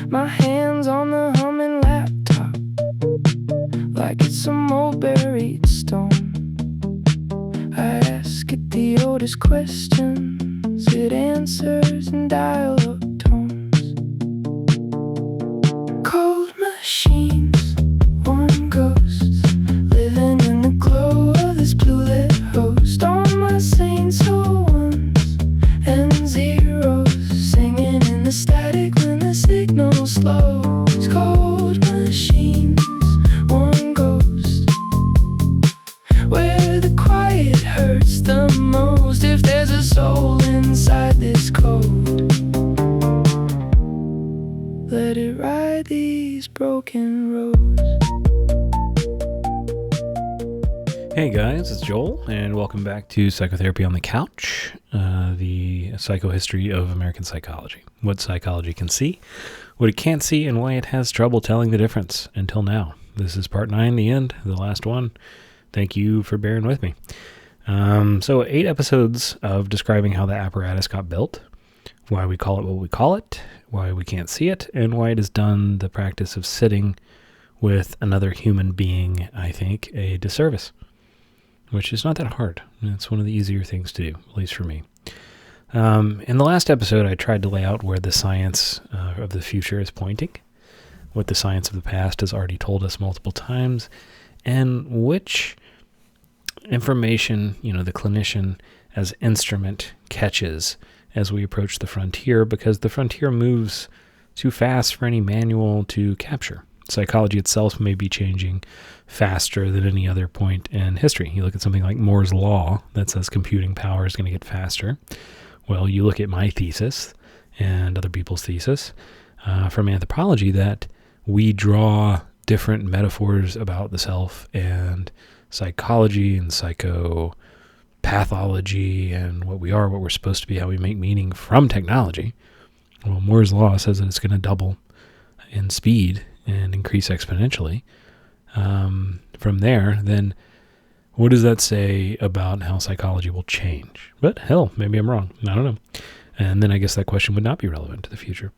My hands on the humming laptop, like it's some old buried stone. I ask it the oldest questions, it answers in dial-up tones. Cold machines, warm ghosts, living in the glow of this blue-lit host. All my saints are ones and zeros, singing in the static when the signal slows. Cold machines, warm ghosts, where the quiet hurts the most. If there's a soul inside this code, let it ride these broken roads. Hey guys, it's Joel, and welcome back to Psychotherapy on the Couch, the psychohistory of American psychology. What psychology can see, what it can't see, and why it has trouble telling the difference until now. This is part 9, the end, the last one. Thank you for bearing with me. So 8 episodes of describing how the apparatus got built, why we call it what we call it, why we can't see it, and why it has done the practice of sitting with another human being, I think, a disservice. Which is not that hard. It's one of the easier things to do, at least for me. In the last episode, I tried to lay out where the science of the future is pointing, what the science of the past has already told us multiple times, and which information, the clinician as instrument catches as we approach the frontier, because the frontier moves too fast for any manual to capture. Psychology itself may be changing faster than any other point in history. You look at something like Moore's Law that says computing power is going to get faster. Well, you look at my thesis and other people's thesis from anthropology that we draw different metaphors about the self and psychology and psychopathology and what we are, what we're supposed to be, how we make meaning from technology. Well, Moore's Law says that it's going to double in speed and increase exponentially. From there, then what does that say about how psychology will change? But hell, maybe I'm wrong. I don't know. And then I guess that question would not be relevant to the future.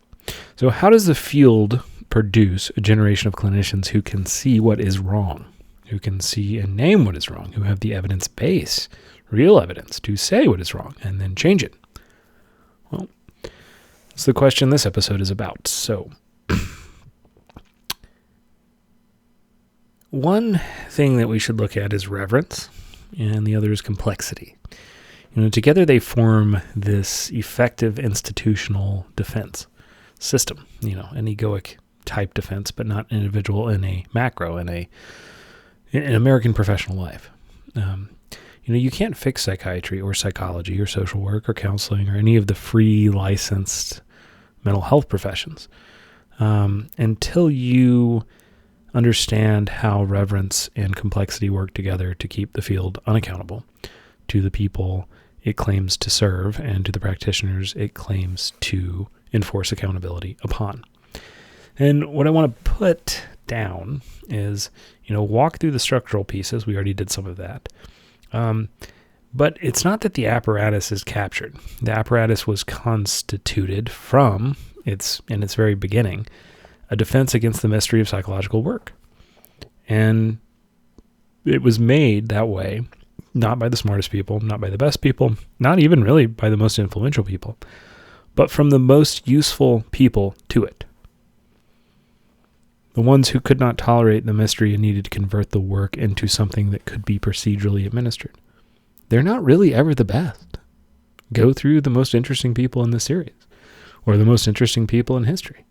So how does the field produce a generation of clinicians who can see what is wrong, who can see and name what is wrong, who have the evidence base, real evidence, to say what is wrong and then change it? Well, that's the question this episode is about. So one thing that we should look at is reverence, and the other is complexity. Together they form this effective institutional defense system, an egoic type defense, but not individual in a macro, in American professional life. You can't fix psychiatry or psychology or social work or counseling or any of the free licensed mental health professions until you understand how reverence and complexity work together to keep the field unaccountable to the people it claims to serve and to the practitioners it claims to enforce accountability upon. And what I want to put down is, walk through the structural pieces. We already did some of that. But it's not that the apparatus is captured. The apparatus was constituted from in its very beginning, a defense against the mystery of psychological work. And it was made that way, not by the smartest people, not by the best people, not even really by the most influential people, but from the most useful people to it. The ones who could not tolerate the mystery and needed to convert the work into something that could be procedurally administered. They're not really ever the best. Go through the most interesting people in the series, or the most interesting people in history.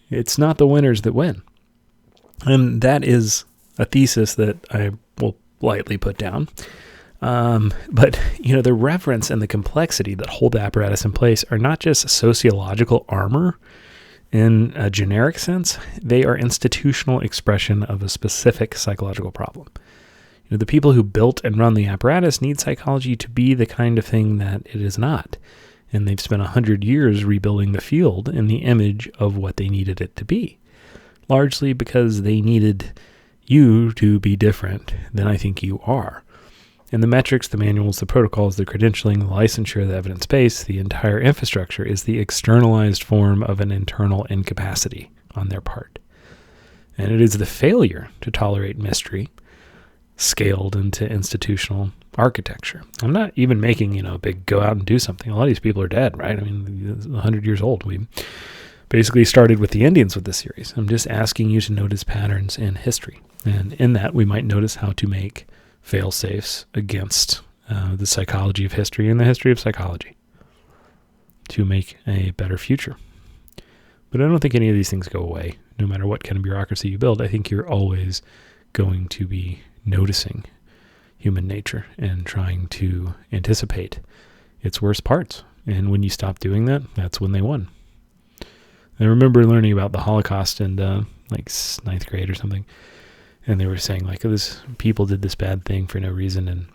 It's not the winners that win. And that is a thesis that I will lightly put down. But the reverence and the complexity that hold the apparatus in place are not just sociological armor in a generic sense. They are institutional expression of a specific psychological problem. The people who built and run the apparatus need psychology to be the kind of thing that it is not. And they've spent 100 years rebuilding the field in the image of what they needed it to be, largely because they needed you to be different than I think you are. And the metrics, the manuals, the protocols, the credentialing, the licensure, the evidence base, the entire infrastructure is the externalized form of an internal incapacity on their part. And it is the failure to tolerate mystery scaled into institutional architecture. I'm not even making, a big go out and do something. A lot of these people are dead, right? I mean, 100 years old. We basically started with the Indians with this series. I'm just asking you to notice patterns in history. And in that, we might notice how to make fail-safes against the psychology of history and the history of psychology to make a better future. But I don't think any of these things go away. No matter what kind of bureaucracy you build, I think you're always going to be noticing human nature and trying to anticipate its worst parts. And when you stop doing that, that's when they won. I remember learning about the Holocaust in ninth grade or something. And they were saying this people did this bad thing for no reason and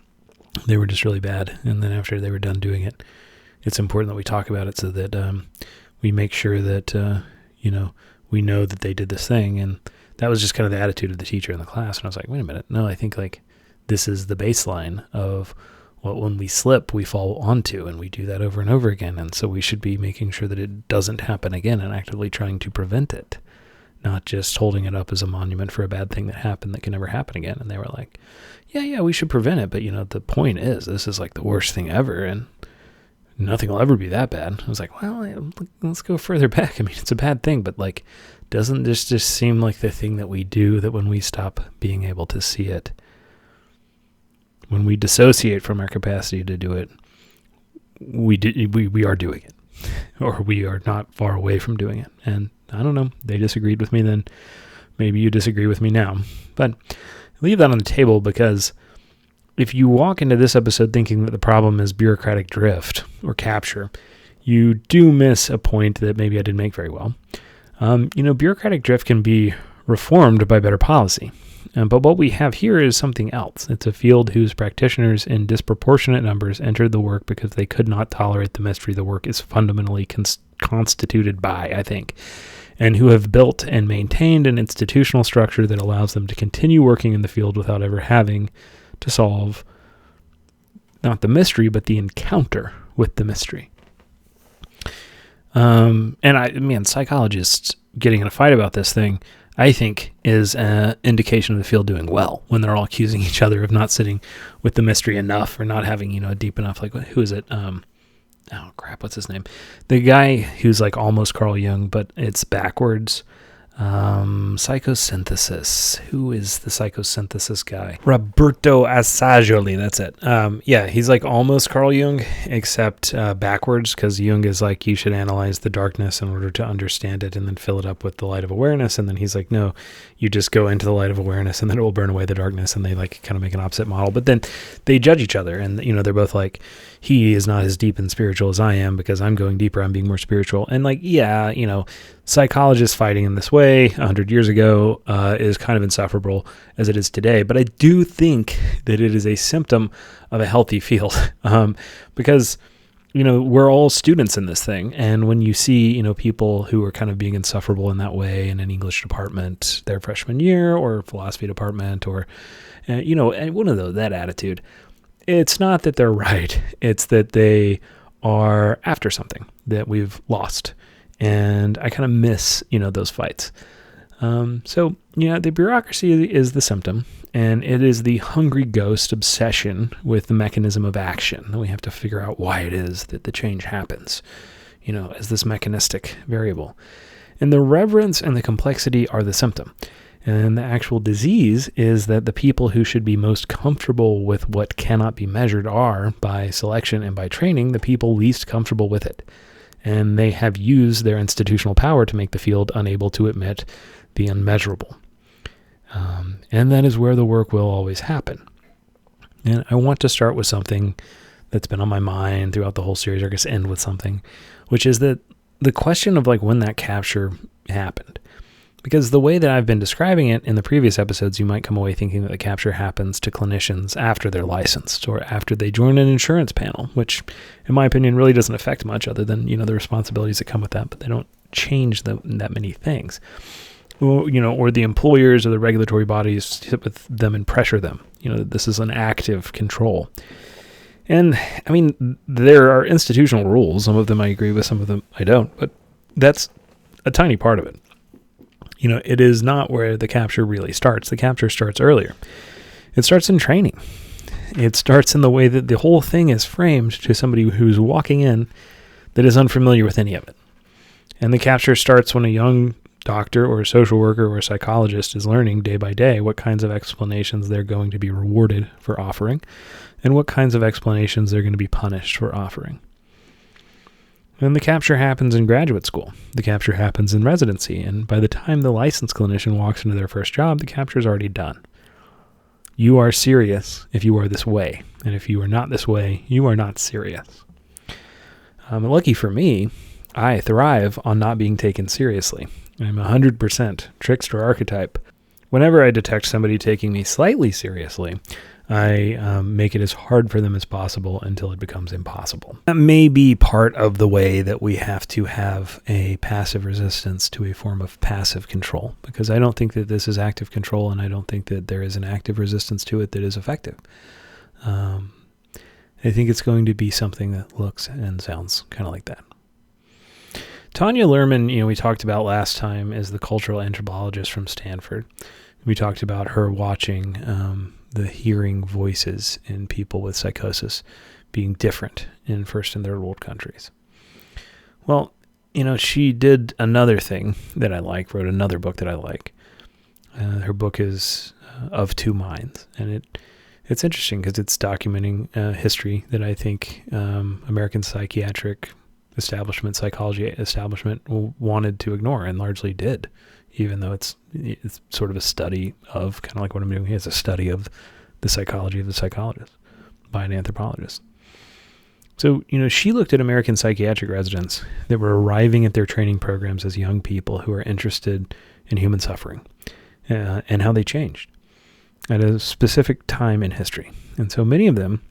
they were just really bad. And then after they were done doing it, it's important that we talk about it so that we make sure that, we know that they did this thing. And that was just kind of the attitude of the teacher in the class. And I was like, wait a minute. No, I think this is the baseline of what when we slip, we fall onto, and we do that over and over again. And so we should be making sure that it doesn't happen again and actively trying to prevent it, not just holding it up as a monument for a bad thing that happened that can never happen again. And they were like, yeah, we should prevent it. But, the point is, this is the worst thing ever. And nothing will ever be that bad. I was like, well, let's go further back. I mean, it's a bad thing, but doesn't this just seem like the thing that we do, that when we stop being able to see it, when we dissociate from our capacity to do it, we are doing it, or we are not far away from doing it. And I don't know, they disagreed with me then. Maybe you disagree with me now, but leave that on the table, because if you walk into this episode thinking that the problem is bureaucratic drift or capture, you do miss a point that maybe I didn't make very well. Bureaucratic drift can be reformed by better policy. But what we have here is something else. It's a field whose practitioners in disproportionate numbers entered the work because they could not tolerate the mystery the work is fundamentally constituted by, I think, and who have built and maintained an institutional structure that allows them to continue working in the field without ever having to solve not the mystery, but the encounter with the mystery. Psychologists getting in a fight about this thing, I think, is an indication of the field doing well when they're all accusing each other of not sitting with the mystery enough, or not having, a deep enough, who is it? What's his name? The guy who's almost Carl Jung, but it's backwards. Psychosynthesis. Who is the psychosynthesis guy? Roberto Assagioli, that's it. He's almost Carl Jung, except backwards, because Jung is you should analyze the darkness in order to understand it and then fill it up with the light of awareness. And then he's no, you just go into the light of awareness and then it will burn away the darkness. And they kind of make an opposite model. But then they judge each other, and they're both he is not as deep and spiritual as I am because I'm going deeper, I'm being more spiritual. And psychologists fighting in this way 100 years ago is kind of insufferable as it is today. But I do think that it is a symptom of a healthy field because, we're all students in this thing. And when you see, people who are kind of being insufferable in that way in an English department their freshman year, or philosophy department, or, one of those, that attitude, it's not that they're right. It's that they are after something that we've lost. And I kind of miss, those fights. The bureaucracy is the symptom, and it is the hungry ghost obsession with the mechanism of action. And we have to figure out why it is that the change happens, as this mechanistic variable. And the reverence and the complexity are the symptom. And the actual disease is that the people who should be most comfortable with what cannot be measured are, by selection and by training, the people least comfortable with it. And they have used their institutional power to make the field unable to admit the unmeasurable. And that is where the work will always happen. And I want to start with something that's been on my mind throughout the whole series, or I guess end with something, which is that the question of when that capture happened. Because the way that I've been describing it in the previous episodes, you might come away thinking that the capture happens to clinicians after they're licensed or after they join an insurance panel, which, in my opinion, really doesn't affect much other than, the responsibilities that come with that, but they don't change that many things. or the employers or the regulatory bodies sit with them and pressure them. This is an active control. And I mean, there are institutional rules. Some of them I agree with, some of them I don't, but that's a tiny part of it. It is not where the capture really starts. The capture starts earlier. It starts in training. It starts in the way that the whole thing is framed to somebody who's walking in that is unfamiliar with any of it. And the capture starts when a young doctor or a social worker or a psychologist is learning day by day what kinds of explanations they're going to be rewarded for offering and what kinds of explanations they're going to be punished for offering. And the capture happens in graduate school. The capture happens in residency. And by the time the licensed clinician walks into their first job, the capture is already done. You are serious if you are this way. And if you are not this way, you are not serious. Lucky for me, I thrive on not being taken seriously. I'm 100% trickster archetype. Whenever I detect somebody taking me slightly seriously, I make it as hard for them as possible until it becomes impossible. That may be part of the way that we have to have a passive resistance to a form of passive control, because I don't think that this is active control, and I don't think that there is an active resistance to it that is effective. I think it's going to be something that looks and sounds kind of like that. Tanya Luhrmann, we talked about last time, is the cultural anthropologist from Stanford. We talked about her watching the hearing voices in people with psychosis being different in first and third world countries. Well, she did another thing that I like, wrote another book that I like. Her book is Of Two Minds, and it's interesting because it's documenting history that I think American psychiatric establishment, psychology establishment wanted to ignore and largely did, even though it's sort of a study of, kind of like what I'm doing here, it's a study of the psychology of the psychologist by an anthropologist. So, she looked at American psychiatric residents that were arriving at their training programs as young people who are interested in human suffering and how they changed at a specific time in history. And so many of them,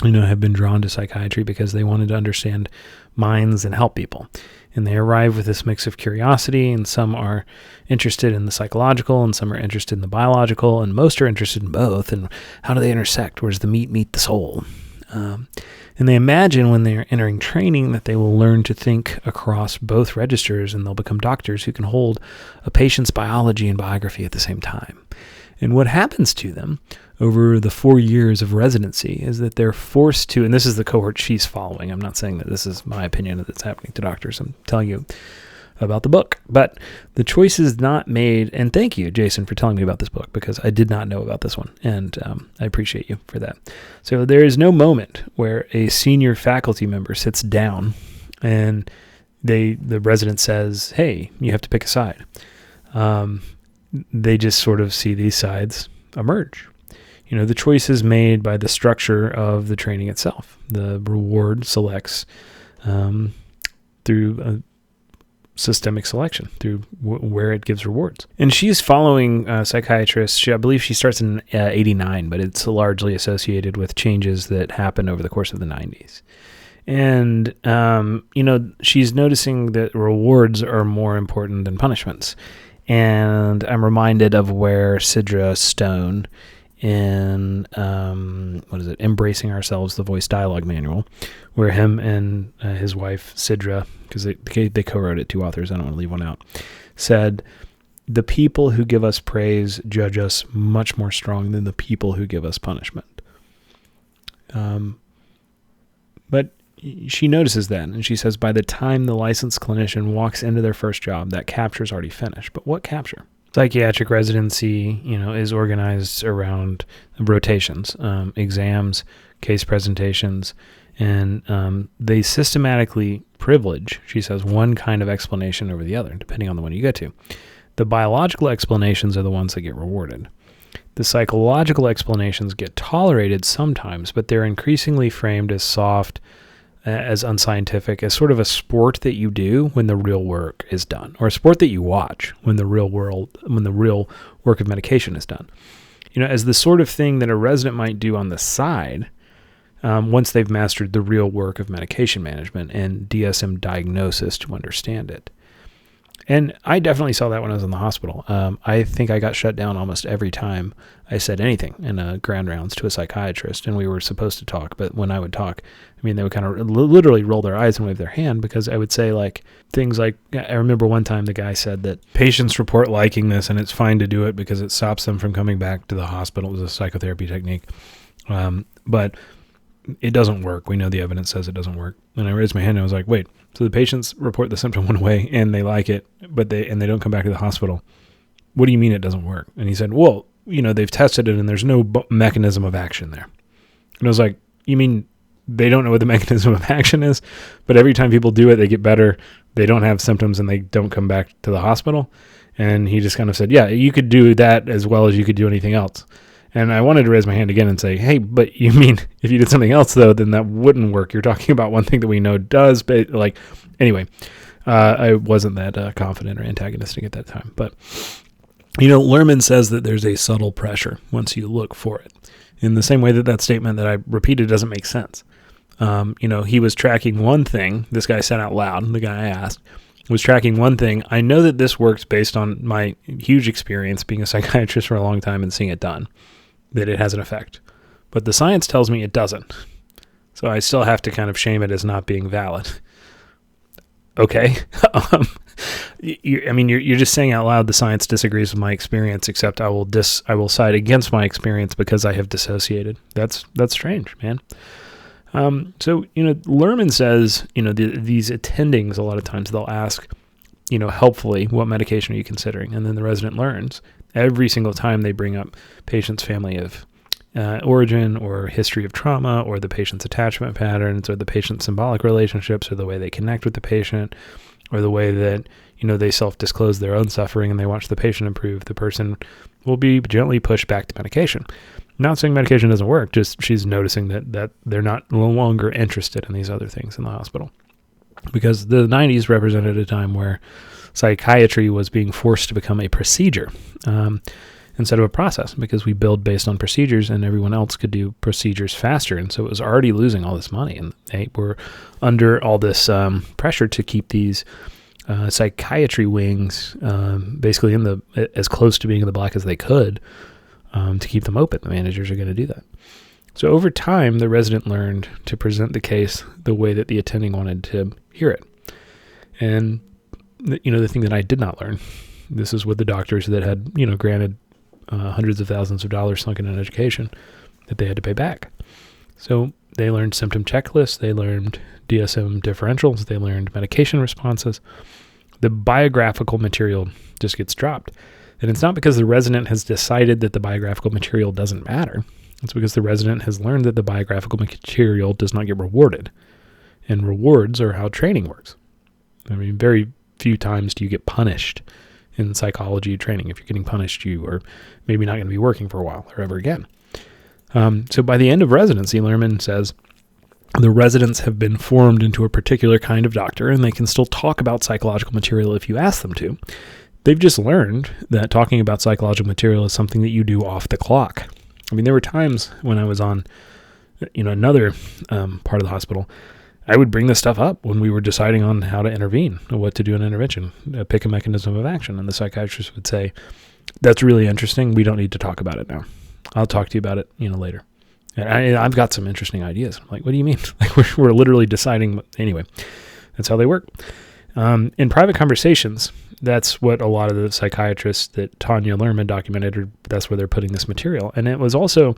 have been drawn to psychiatry because they wanted to understand minds and help people. And they arrive with this mix of curiosity, and some are interested in the psychological, and some are interested in the biological, and most are interested in both. And how do they intersect? Where does the meat meet the soul? And they imagine when they're entering training that they will learn to think across both registers, and they'll become doctors who can hold a patient's biology and biography at the same time. And what happens to them over the 4 years of residency is that they're forced to, and this is the cohort she's following. I'm not saying that this is my opinion that's happening to doctors. I'm telling you about the book. But the choice is not made, and thank you, Jason, for telling me about this book, because I did not know about this one, and I appreciate you for that. So there is no moment where a senior faculty member sits down and the resident says, hey, you have to pick a side. They just sort of see these sides emerge. The choice is made by the structure of the training itself. The reward selects through systemic selection, through where it gives rewards. And she's following psychiatrists. I believe she starts in 89, but it's largely associated with changes that happened over the course of the 90s. And, she's noticing that rewards are more important than punishments. And I'm reminded of where Sidra Stone in, Embracing Ourselves, the Voice Dialogue Manual, where him and his wife, Sidra, because they co-wrote it, two authors, I don't want to leave one out, said, the people who give us praise judge us much more strong than the people who give us punishment. But she notices that, and she says by the time the licensed clinician walks into their first job, that capture's already finished. But what capture? Psychiatric residency, is organized around rotations, exams, case presentations, and they systematically privilege, she says, one kind of explanation over the other, depending on the one you get to. The biological explanations are the ones that get rewarded. The psychological explanations get tolerated sometimes, but they're increasingly framed as soft, as unscientific, as sort of a sport that you do when the real work is done, or a sport that you watch when the real work of medication is done. As the sort of thing that a resident might do on the side once they've mastered the real work of medication management and DSM diagnosis to understand it. And I definitely saw that when I was in the hospital. I think I got shut down almost every time I said anything in a grand rounds to a psychiatrist, and we were supposed to talk. But when I would talk, I mean, they would kind of literally roll their eyes and wave their hand, because I would say like things like, I remember one time the guy said that patients report liking this and it's fine to do it because it stops them from coming back to the hospital. It was a psychotherapy technique. But it doesn't work. We know the evidence says it doesn't work. And I raised my hand and I was like, wait, so the patients report the symptom one way and they like it, but they don't come back to the hospital. What do you mean it doesn't work? And he said, well, they've tested it and there's no mechanism of action there. And I was like, you mean they don't know what the mechanism of action is, but every time people do it, they get better. They don't have symptoms and they don't come back to the hospital. And he just kind of said, yeah, you could do that as well as you could do anything else. And I wanted to raise my hand again and say, hey, but you mean if you did something else, though, then that wouldn't work. You're talking about one thing that we know does. But anyway, I wasn't that confident or antagonistic at that time. But, Lerman says that there's a subtle pressure once you look for it. In the same way that statement that I repeated doesn't make sense. He was tracking one thing. This guy said out loud, the guy I asked, was tracking one thing. I know that this works based on my huge experience being a psychiatrist for a long time and seeing it done, that it has an effect. But the science tells me it doesn't. So I still have to kind of shame it as not being valid. Okay. You're just saying out loud the science disagrees with my experience, except I will side against my experience because I have dissociated. That's strange, man. So Lerman says, these attendings, a lot of times they'll ask, helpfully, what medication are you considering? And then the resident learns every single time they bring up patient's family of origin or history of trauma or the patient's attachment patterns or the patient's symbolic relationships or the way they connect with the patient or the way that, they self-disclose their own suffering and they watch the patient improve, the person will be gently pushed back to medication. Not saying medication doesn't work, just she's noticing that they're no longer interested in these other things in the hospital. Because the 90s represented a time where psychiatry was being forced to become a procedure instead of a process, because we build based on procedures and everyone else could do procedures faster. And so it was already losing all this money, and they were under all this pressure to keep these psychiatry wings basically as close to being in the black as they could. To keep them open. The managers are going to do that. So over time, the resident learned to present the case the way that the attending wanted to hear it. And, the thing that I did not learn, this is with the doctors that had, granted hundreds of thousands of dollars sunk in an education that they had to pay back. So they learned symptom checklists. They learned DSM differentials. They learned medication responses. The biographical material just gets dropped. And it's not because the resident has decided that the biographical material doesn't matter. It's because the resident has learned that the biographical material does not get rewarded. And rewards are how training works. Very few times do you get punished in psychology training. If you're getting punished, you are maybe not going to be working for a while or ever again. So by the end of residency, Lerman says, the residents have been formed into a particular kind of doctor, and they can still talk about psychological material if you ask them to. They've just learned that talking about psychological material is something that you do off the clock. There were times when I was on, another part of the hospital, I would bring this stuff up when we were deciding on how to intervene, or what to do in intervention, pick a mechanism of action. And the psychiatrist would say, that's really interesting. We don't need to talk about it now. I'll talk to you about it, later. And I've got some interesting ideas. I'm like, what do you mean? We're literally deciding. Anyway, that's how they work. In private conversations, that's what a lot of the psychiatrists that Tanya Lerman documented, that's where they're putting this material. And it was also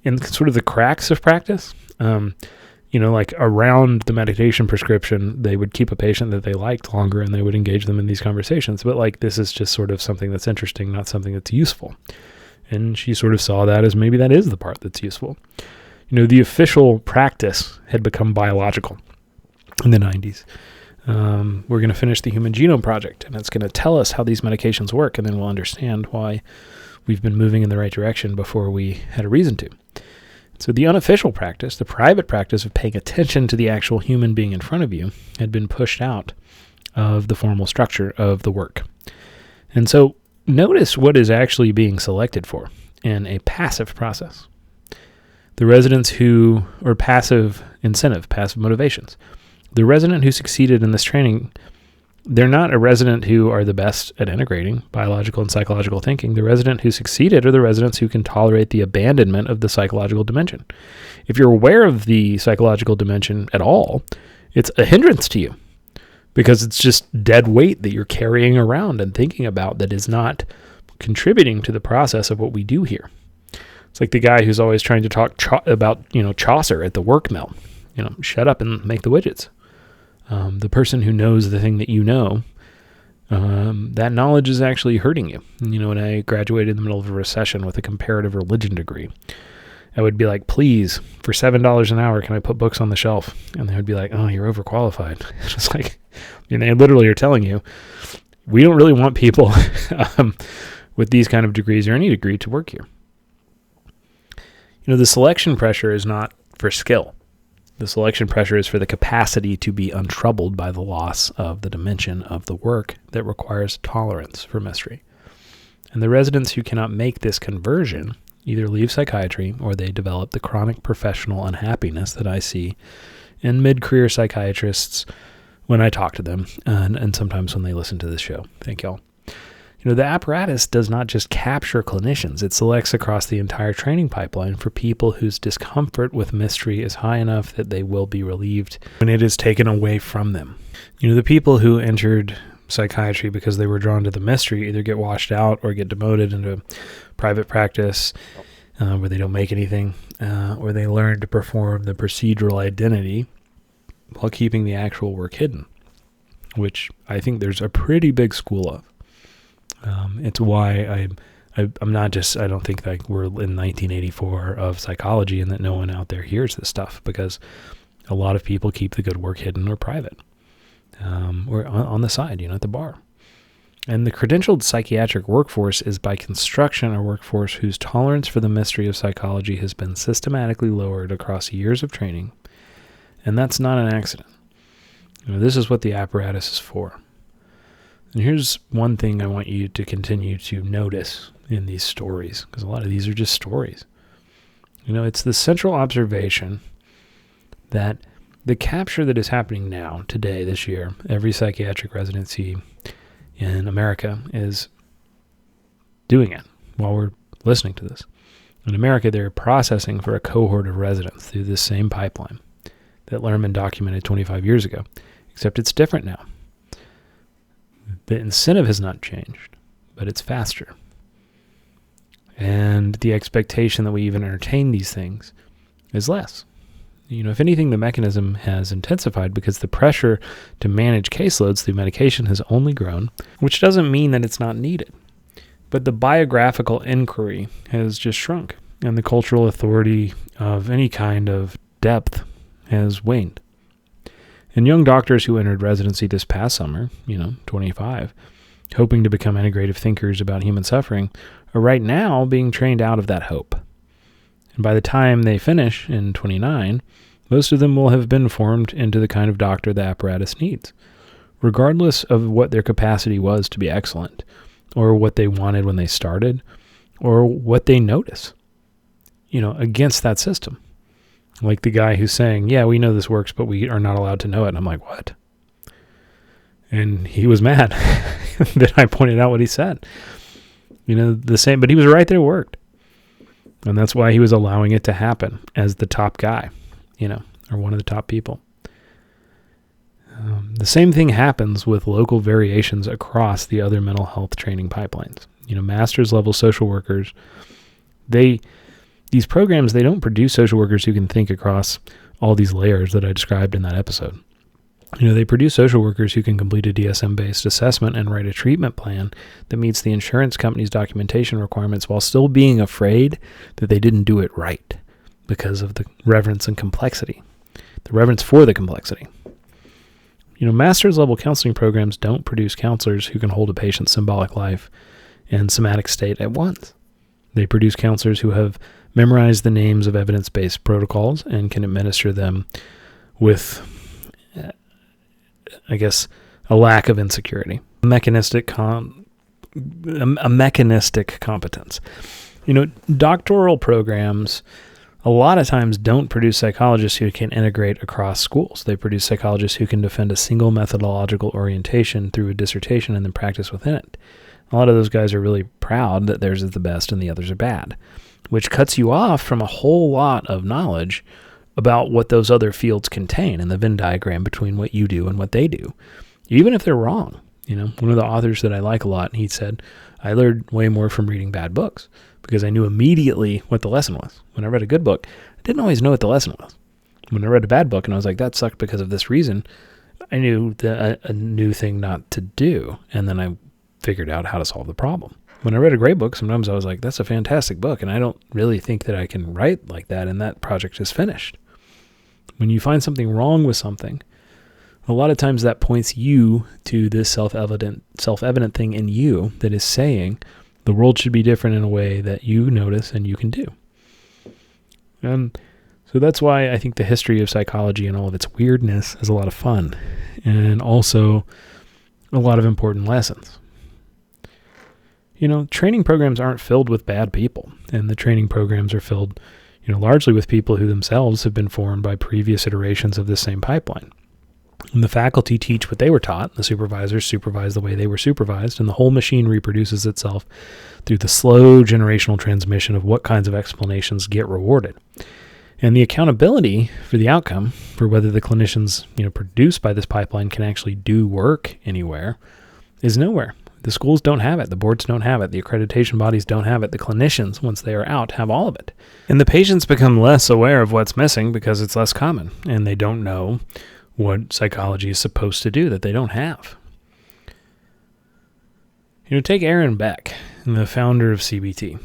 in sort of the cracks of practice, around the medication prescription, they would keep a patient that they liked longer and they would engage them in these conversations. But this is just sort of something that's interesting, not something that's useful. And she sort of saw that as maybe that is the part that's useful. The official practice had become biological in the 90s. We're going to finish the Human Genome Project, and it's going to tell us how these medications work, and then we'll understand why we've been moving in the right direction before we had a reason to. So the unofficial practice, the private practice of paying attention to the actual human being in front of you, had been pushed out of the formal structure of the work. And so notice what is actually being selected for in a passive process. The residents or passive incentive, passive motivations. The resident who succeeded in this training They're not a resident who are the best at integrating biological and psychological thinking. The resident who succeeded are the residents who can tolerate the abandonment of the psychological dimension. If you're aware of the psychological dimension at all, it's a hindrance to you because it's just dead weight that you're carrying around and thinking about that is not contributing to the process of what we do here. It's like the guy who's always trying to talk about, Chaucer at the work mill. Shut up and make the widgets. The person who knows the thing that you know, that knowledge is actually hurting you. When I graduated in the middle of a recession with a comparative religion degree, I would be like, please, for $7 an hour, can I put books on the shelf? And they would be like, oh, you're overqualified. It's like, they literally are telling you, we don't really want people with these kind of degrees or any degree to work here. The selection pressure is not for skill. The selection pressure is for the capacity to be untroubled by the loss of the dimension of the work that requires tolerance for mystery. And the residents who cannot make this conversion either leave psychiatry or they develop the chronic professional unhappiness that I see in mid-career psychiatrists when I talk to them and sometimes when they listen to this show. Thank y'all. The apparatus does not just capture clinicians. It selects across the entire training pipeline for people whose discomfort with mystery is high enough that they will be relieved when it is taken away from them. The people who entered psychiatry because they were drawn to the mystery either get washed out or get demoted into private practice where they don't make anything, or they learn to perform the procedural identity while keeping the actual work hidden, which I think there's a pretty big school of. It's why I'm not just, I don't think like we're in 1984 of psychology and that no one out there hears this stuff, because a lot of people keep the good work hidden or private, or on the side, at the bar. And the credentialed psychiatric workforce is by construction a workforce whose tolerance for the mystery of psychology has been systematically lowered across years of training. And that's not an accident. This is what the apparatus is for. And here's one thing I want you to continue to notice in these stories, because a lot of these are just stories. It's the central observation that the capture that is happening now, today, this year, every psychiatric residency in America is doing it while we're listening to this. In America, they're processing for a cohort of residents through this same pipeline that Lerman documented 25 years ago, except it's different now. The incentive has not changed, but it's faster. And the expectation that we even entertain these things is less. If anything, the mechanism has intensified because the pressure to manage caseloads through medication has only grown, which doesn't mean that it's not needed. But the biographical inquiry has just shrunk, and the cultural authority of any kind of depth has waned. And young doctors who entered residency this past summer, 25, hoping to become integrative thinkers about human suffering, are right now being trained out of that hope. And by the time they finish in 29, most of them will have been formed into the kind of doctor the apparatus needs, regardless of what their capacity was to be excellent, or what they wanted when they started, or what they notice, against that system. Like the guy who's saying, yeah, we know this works, but we are not allowed to know it. And I'm like, what? And he was mad that I pointed out what he said. The same, but he was right that it worked. And that's why he was allowing it to happen as the top guy, or one of the top people. The same thing happens with local variations across the other mental health training pipelines. Master's level social workers, these programs, they don't produce social workers who can think across all these layers that I described in that episode. They produce social workers who can complete a DSM-based assessment and write a treatment plan that meets the insurance company's documentation requirements while still being afraid that they didn't do it right because of the reverence and complexity, the reverence for the complexity. Master's level counseling programs don't produce counselors who can hold a patient's symbolic life and somatic state at once. They produce counselors who have memorized the names of evidence-based protocols and can administer them with, a lack of insecurity, a mechanistic competence. Doctoral programs a lot of times don't produce psychologists who can integrate across schools. They produce psychologists who can defend a single methodological orientation through a dissertation and then practice within it. A lot of those guys are really proud that theirs is the best and the others are bad, which cuts you off from a whole lot of knowledge about what those other fields contain and the Venn diagram between what you do and what they do, even if they're wrong. One of the authors that I like a lot, he said, I learned way more from reading bad books because I knew immediately what the lesson was. When I read a good book, I didn't always know what the lesson was. When I read a bad book and I was like, that sucked because of this reason, I knew a new thing not to do. And then I figured out how to solve the problem. When I read a great book, sometimes I was like, that's a fantastic book, and I don't really think that I can write like that, and that project is finished. When you find something wrong with something, a lot of times that points you to this self-evident thing in you that is saying the world should be different in a way that you notice and you can do. And so that's why I think the history of psychology and all of its weirdness is a lot of fun, and also a lot of important lessons. Training programs aren't filled with bad people, and the training programs are filled, largely with people who themselves have been formed by previous iterations of this same pipeline. And the faculty teach what they were taught, the supervisors supervise the way they were supervised, and the whole machine reproduces itself through the slow generational transmission of what kinds of explanations get rewarded. And the accountability for the outcome, for whether the clinicians, produced by this pipeline can actually do work anywhere, is nowhere. The schools don't have it. The boards don't have it. The accreditation bodies don't have it. The clinicians, once they are out, have all of it. And the patients become less aware of what's missing because it's less common, and they don't know what psychology is supposed to do that they don't have. Take Aaron Beck, the founder of CBT.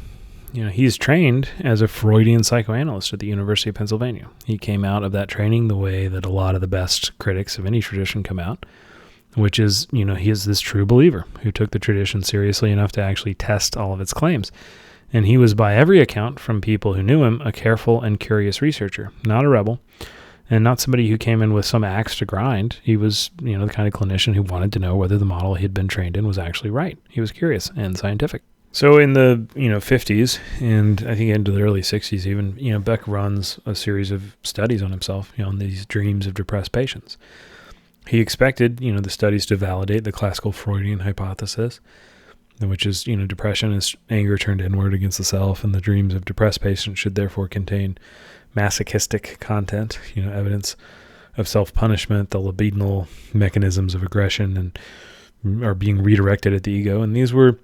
He's trained as a Freudian psychoanalyst at the University of Pennsylvania. He came out of that training the way that a lot of the best critics of any tradition come out, which is, he is this true believer who took the tradition seriously enough to actually test all of its claims. And he was, by every account from people who knew him, a careful and curious researcher, not a rebel, and not somebody who came in with some axe to grind. He was, the kind of clinician who wanted to know whether the model he had been trained in was actually right. He was curious and scientific. So in the 50s, and I think into the early 60s even, Beck runs a series of studies on himself, on these dreams of depressed patients. He expected, the studies to validate the classical Freudian hypothesis, which is, depression is anger turned inward against the self, and the dreams of depressed patients should therefore contain masochistic content, evidence of self-punishment, the libidinal mechanisms of aggression, and are being redirected at the ego. And these were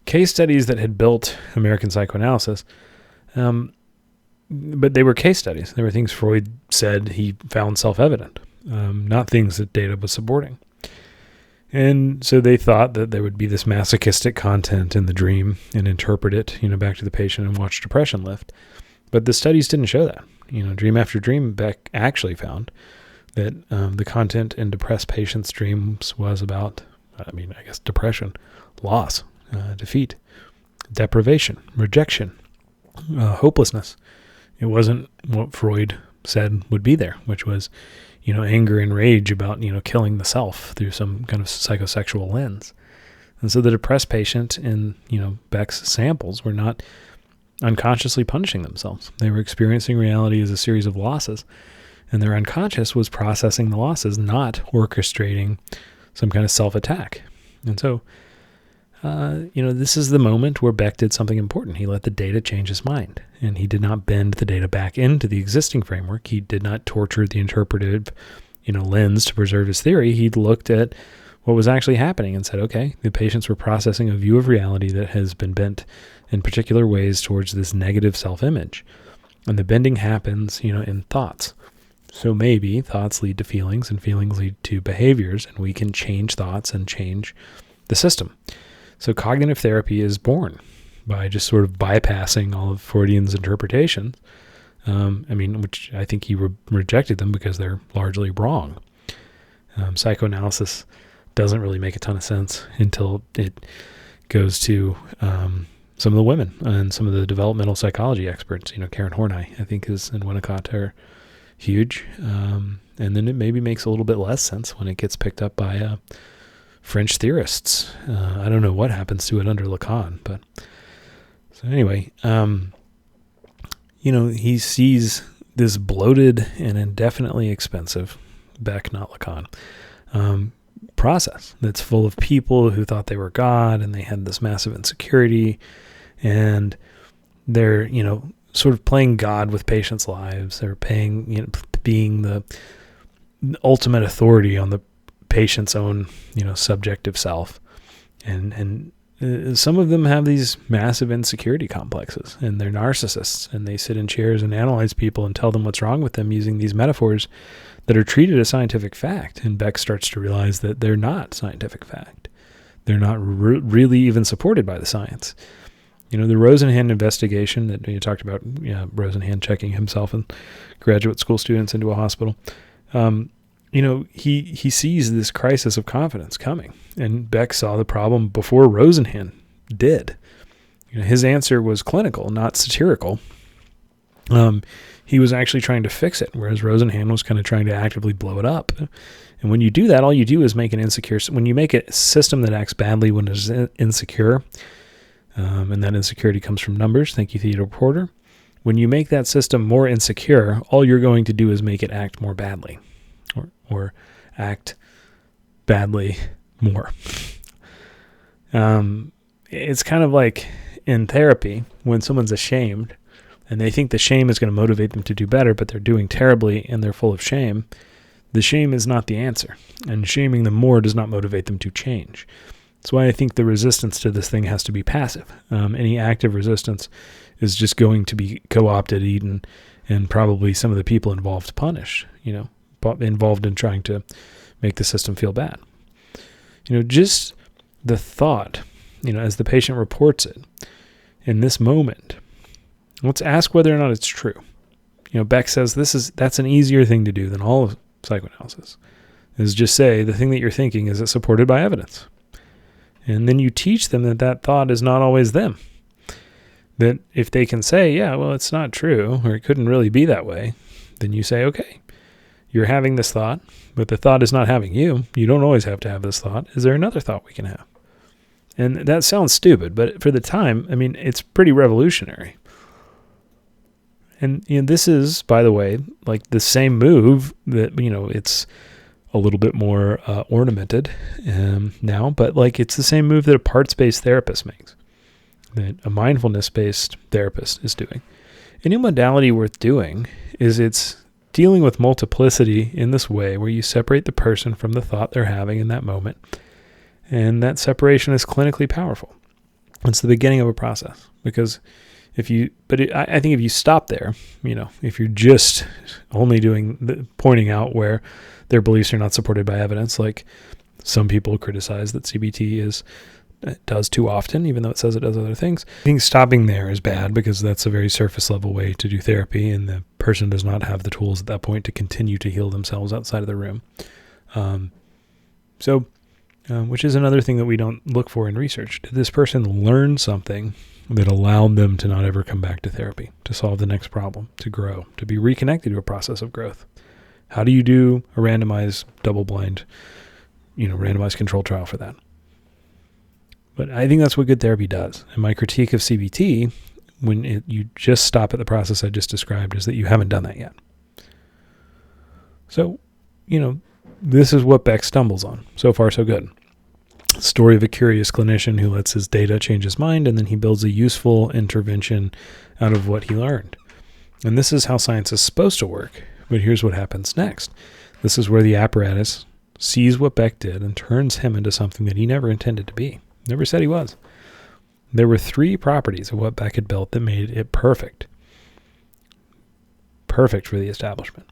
case studies that had built American psychoanalysis, but they were case studies. They were things Freud said he found self-evident. Not things that data was supporting. And so they thought that there would be this masochistic content in the dream and interpret it, back to the patient and watch depression lift. But the studies didn't show that. Dream after dream, Beck actually found that the content in depressed patients' dreams was about, depression, loss, defeat, deprivation, rejection, hopelessness. It wasn't what Freud said would be there, which was anger and rage about, killing the self through some kind of psychosexual lens. And so the depressed patient in, Beck's samples were not unconsciously punishing themselves. They were experiencing reality as a series of losses, and their unconscious was processing the losses, not orchestrating some kind of self-attack. And so, this is the moment where Beck did something important. He let the data change his mind, and he did not bend the data back into the existing framework. He did not torture the interpretive, lens to preserve his theory. He looked at what was actually happening and said, okay, the patients were processing a view of reality that has been bent in particular ways towards this negative self-image. And the bending happens, in thoughts. So maybe thoughts lead to feelings, and feelings lead to behaviors, and we can change thoughts and change the system. So cognitive therapy is born by just sort of bypassing all of Freudian's interpretations, which I think he rejected them because they're largely wrong. Psychoanalysis doesn't really make a ton of sense until it goes to some of the women and some of the developmental psychology experts. Karen Horney, I think, and Winnicott are huge. And then it maybe makes a little bit less sense when it gets picked up by French theorists. I don't know what happens to it under Lacan, but so anyway, he sees this bloated and indefinitely expensive, Beck, not Lacan, process that's full of people who thought they were God, and they had this massive insecurity, and they're, sort of playing God with patients' lives. They're being the ultimate authority on the patient's own, subjective self. And some of them have these massive insecurity complexes, and they're narcissists, and they sit in chairs and analyze people and tell them what's wrong with them using these metaphors that are treated as scientific fact. And Beck starts to realize that they're not scientific fact. They're not really even supported by the science. The Rosenhan investigation that you talked about, Rosenhan checking himself and graduate school students into a hospital. He sees this crisis of confidence coming, and Beck saw the problem before Rosenhan did. His answer was clinical, not satirical. He was actually trying to fix it, whereas Rosenhan was kind of trying to actively blow it up. And when you do that, all you do is make an insecure. When you make a system that acts badly when it's insecure, and that insecurity comes from numbers. Thank you, Theodore Porter. When you make that system more insecure, all you're going to do is make it act more badly, or act badly more. It's kind of like in therapy when someone's ashamed and they think the shame is going to motivate them to do better, but they're doing terribly and they're full of shame. The shame is not the answer, and shaming them more does not motivate them to change. That's why I think the resistance to this thing has to be passive. Any active resistance is just going to be co-opted, eaten, and probably some of the people involved punished, involved in trying to make the system feel bad. Just the thought, as the patient reports it in this moment, let's ask whether or not it's true. Beck says that's an easier thing to do than all of psychoanalysis, is just say the thing that you're thinking, is it supported by evidence? And then you teach them that thought is not always them. That if they can say, yeah, well, it's not true, or it couldn't really be that way, then you say, okay, you're having this thought, but the thought is not having you. You don't always have to have this thought. Is there another thought we can have? And that sounds stupid, but for the time, it's pretty revolutionary. And this is, by the way, like the same move that, it's a little bit more ornamented now, but it's the same move that a parts-based therapist makes, that a mindfulness-based therapist is doing. Any modality worth doing is it's dealing with multiplicity in this way where you separate the person from the thought they're having in that moment, and that separation is clinically powerful. It's the beginning of a process, because I think if you stop there, if you're just only pointing out where their beliefs are not supported by evidence, like some people criticize that CBT does too often, even though it says it does other things. I think stopping there is bad, because that's a very surface level way to do therapy, and the person does not have the tools at that point to continue to heal themselves outside of the room. Which is another thing that we don't look for in research. Did this person learn something that allowed them to not ever come back to therapy, to solve the next problem, to grow, to be reconnected to a process of growth? How do you do a randomized, double-blind, randomized control trial for that? But I think that's what good therapy does. And my critique of CBT, when you just stop at the process I just described, is that you haven't done that yet. So, this is what Beck stumbles on. So far, so good. Story of a curious clinician who lets his data change his mind, and then he builds a useful intervention out of what he learned. And this is how science is supposed to work. But here's what happens next. This is where the apparatus sees what Beck did and turns him into something that he never intended to be. Never said he was. There were 3 properties of what Beck had built that made it perfect. Perfect for the establishment.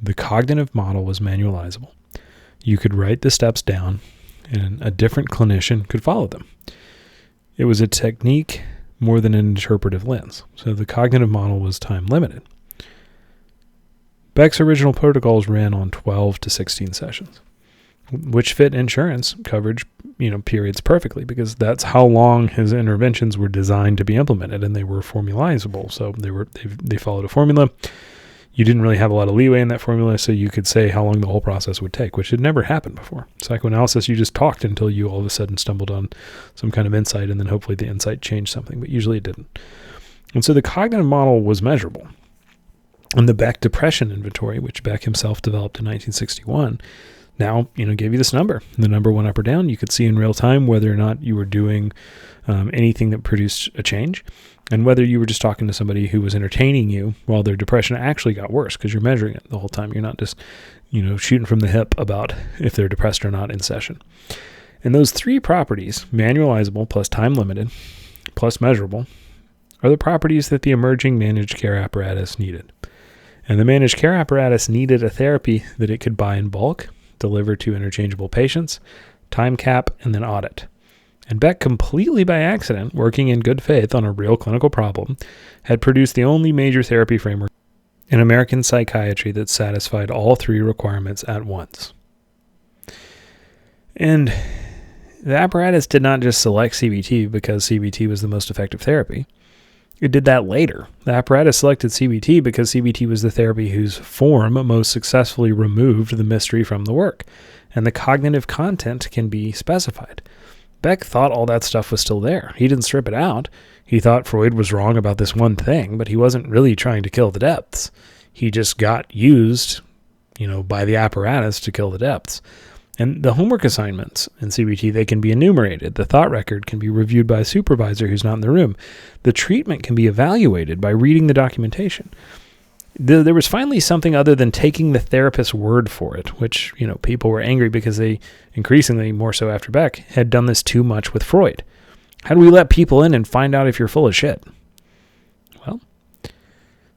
The cognitive model was manualizable. You could write the steps down, and a different clinician could follow them. It was a technique more than an interpretive lens. So the cognitive model was time limited. Beck's original protocols ran on 12 to 16 sessions, which fit insurance coverage, periods perfectly, because that's how long his interventions were designed to be implemented, and they were formalizable. So they followed a formula. You didn't really have a lot of leeway in that formula, so you could say how long the whole process would take, which had never happened before. Psychoanalysis, you just talked until you all of a sudden stumbled on some kind of insight, and then hopefully the insight changed something, but usually it didn't. And so the cognitive model was measurable. And the Beck Depression Inventory, which Beck himself developed in 1961, now, gave you this number. The number went up or down. You could see in real time whether or not you were doing anything that produced a change, and whether you were just talking to somebody who was entertaining you while their depression actually got worse, because you're measuring it the whole time. You're not just, shooting from the hip about if they're depressed or not in session. And those three properties, manualizable plus time limited plus measurable, are the properties that the emerging managed care apparatus needed. And the managed care apparatus needed a therapy that it could buy in bulk, deliver to interchangeable patients, time cap, and then audit. And Beck, completely by accident, working in good faith on a real clinical problem, had produced the only major therapy framework in American psychiatry that satisfied all three requirements at once. And the apparatus did not just select CBT because CBT was the most effective therapy. It did that later. The apparatus selected CBT because CBT was the therapy whose form most successfully removed the mystery from the work, and the cognitive content can be specified. Beck thought all that stuff was still there. He didn't strip it out. He thought Freud was wrong about this one thing, but he wasn't really trying to kill the depths. He just got used, by the apparatus to kill the depths. And the homework assignments in CBT, they can be enumerated. The thought record can be reviewed by a supervisor who's not in the room. The treatment can be evaluated by reading the documentation. There was finally something other than taking the therapist's word for it, which, people were angry because they, increasingly more so after Beck, had done this too much with Freud. How do we let people in and find out if you're full of shit? Well,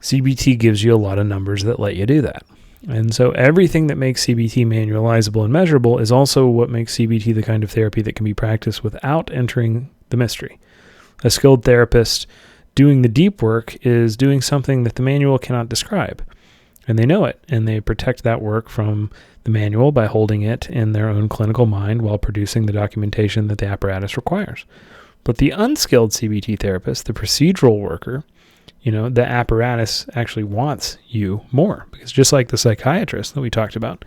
CBT gives you a lot of numbers that let you do that. And so everything that makes CBT manualizable and measurable is also what makes CBT the kind of therapy that can be practiced without entering the mystery. A skilled therapist doing the deep work is doing something that the manual cannot describe. And they know it, and they protect that work from the manual by holding it in their own clinical mind while producing the documentation that the apparatus requires. But the unskilled CBT therapist, the procedural worker, the apparatus actually wants you more. Because just like the psychiatrist that we talked about,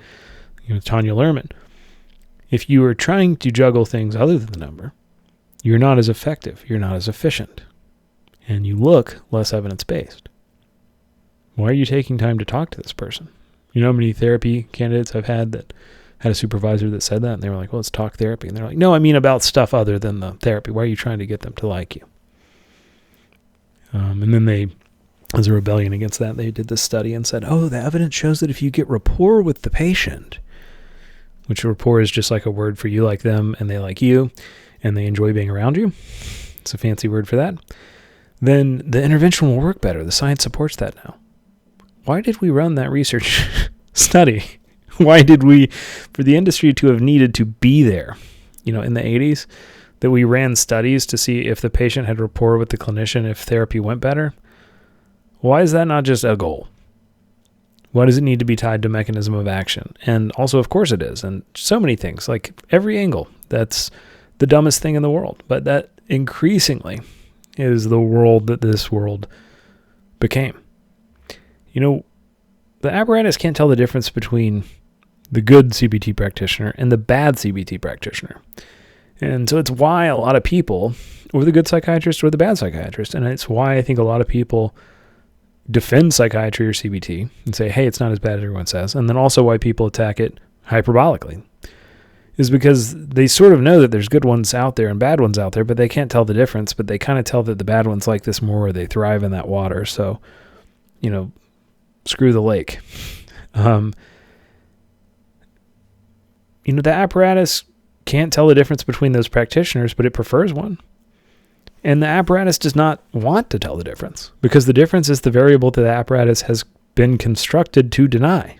Tanya Lerman, if you are trying to juggle things other than the number, you're not as effective, you're not as efficient, and you look less evidence-based. Why are you taking time to talk to this person? You know how many therapy candidates I've had that had a supervisor that said that, and they were like, well, let's talk therapy. And they're like, no, I mean about stuff other than the therapy. Why are you trying to get them to like you? And then they, as a rebellion against that, they did this study and said, the evidence shows that if you get rapport with the patient, which rapport is just like a word for you like them and they like you and they enjoy being around you. It's a fancy word for that. Then the intervention will work better. The science supports that now. Why did we run that research study? Why did we, for the industry to have needed to be there, in the 80s, that we ran studies to see if the patient had rapport with the clinician, if therapy went better? Why is that not just a goal? Why does it need to be tied to mechanism of action? And also, of course it is. And so many things, like every angle, that's the dumbest thing in the world. But that increasingly is the world that this world became. The apparatus can't tell the difference between the good CBT practitioner and the bad CBT practitioner. And so it's why a lot of people, or the good psychiatrist or the bad psychiatrist, and it's why I think a lot of people defend psychiatry or CBT and say, hey, it's not as bad as everyone says. And then also why people attack it hyperbolically is because they sort of know that there's good ones out there and bad ones out there, but they can't tell the difference. But they kind of tell that the bad ones like this more, or they thrive in that water. So, screw the lake. The apparatus can't tell the difference between those practitioners, but it prefers one. And the apparatus does not want to tell the difference, because the difference is the variable that the apparatus has been constructed to deny.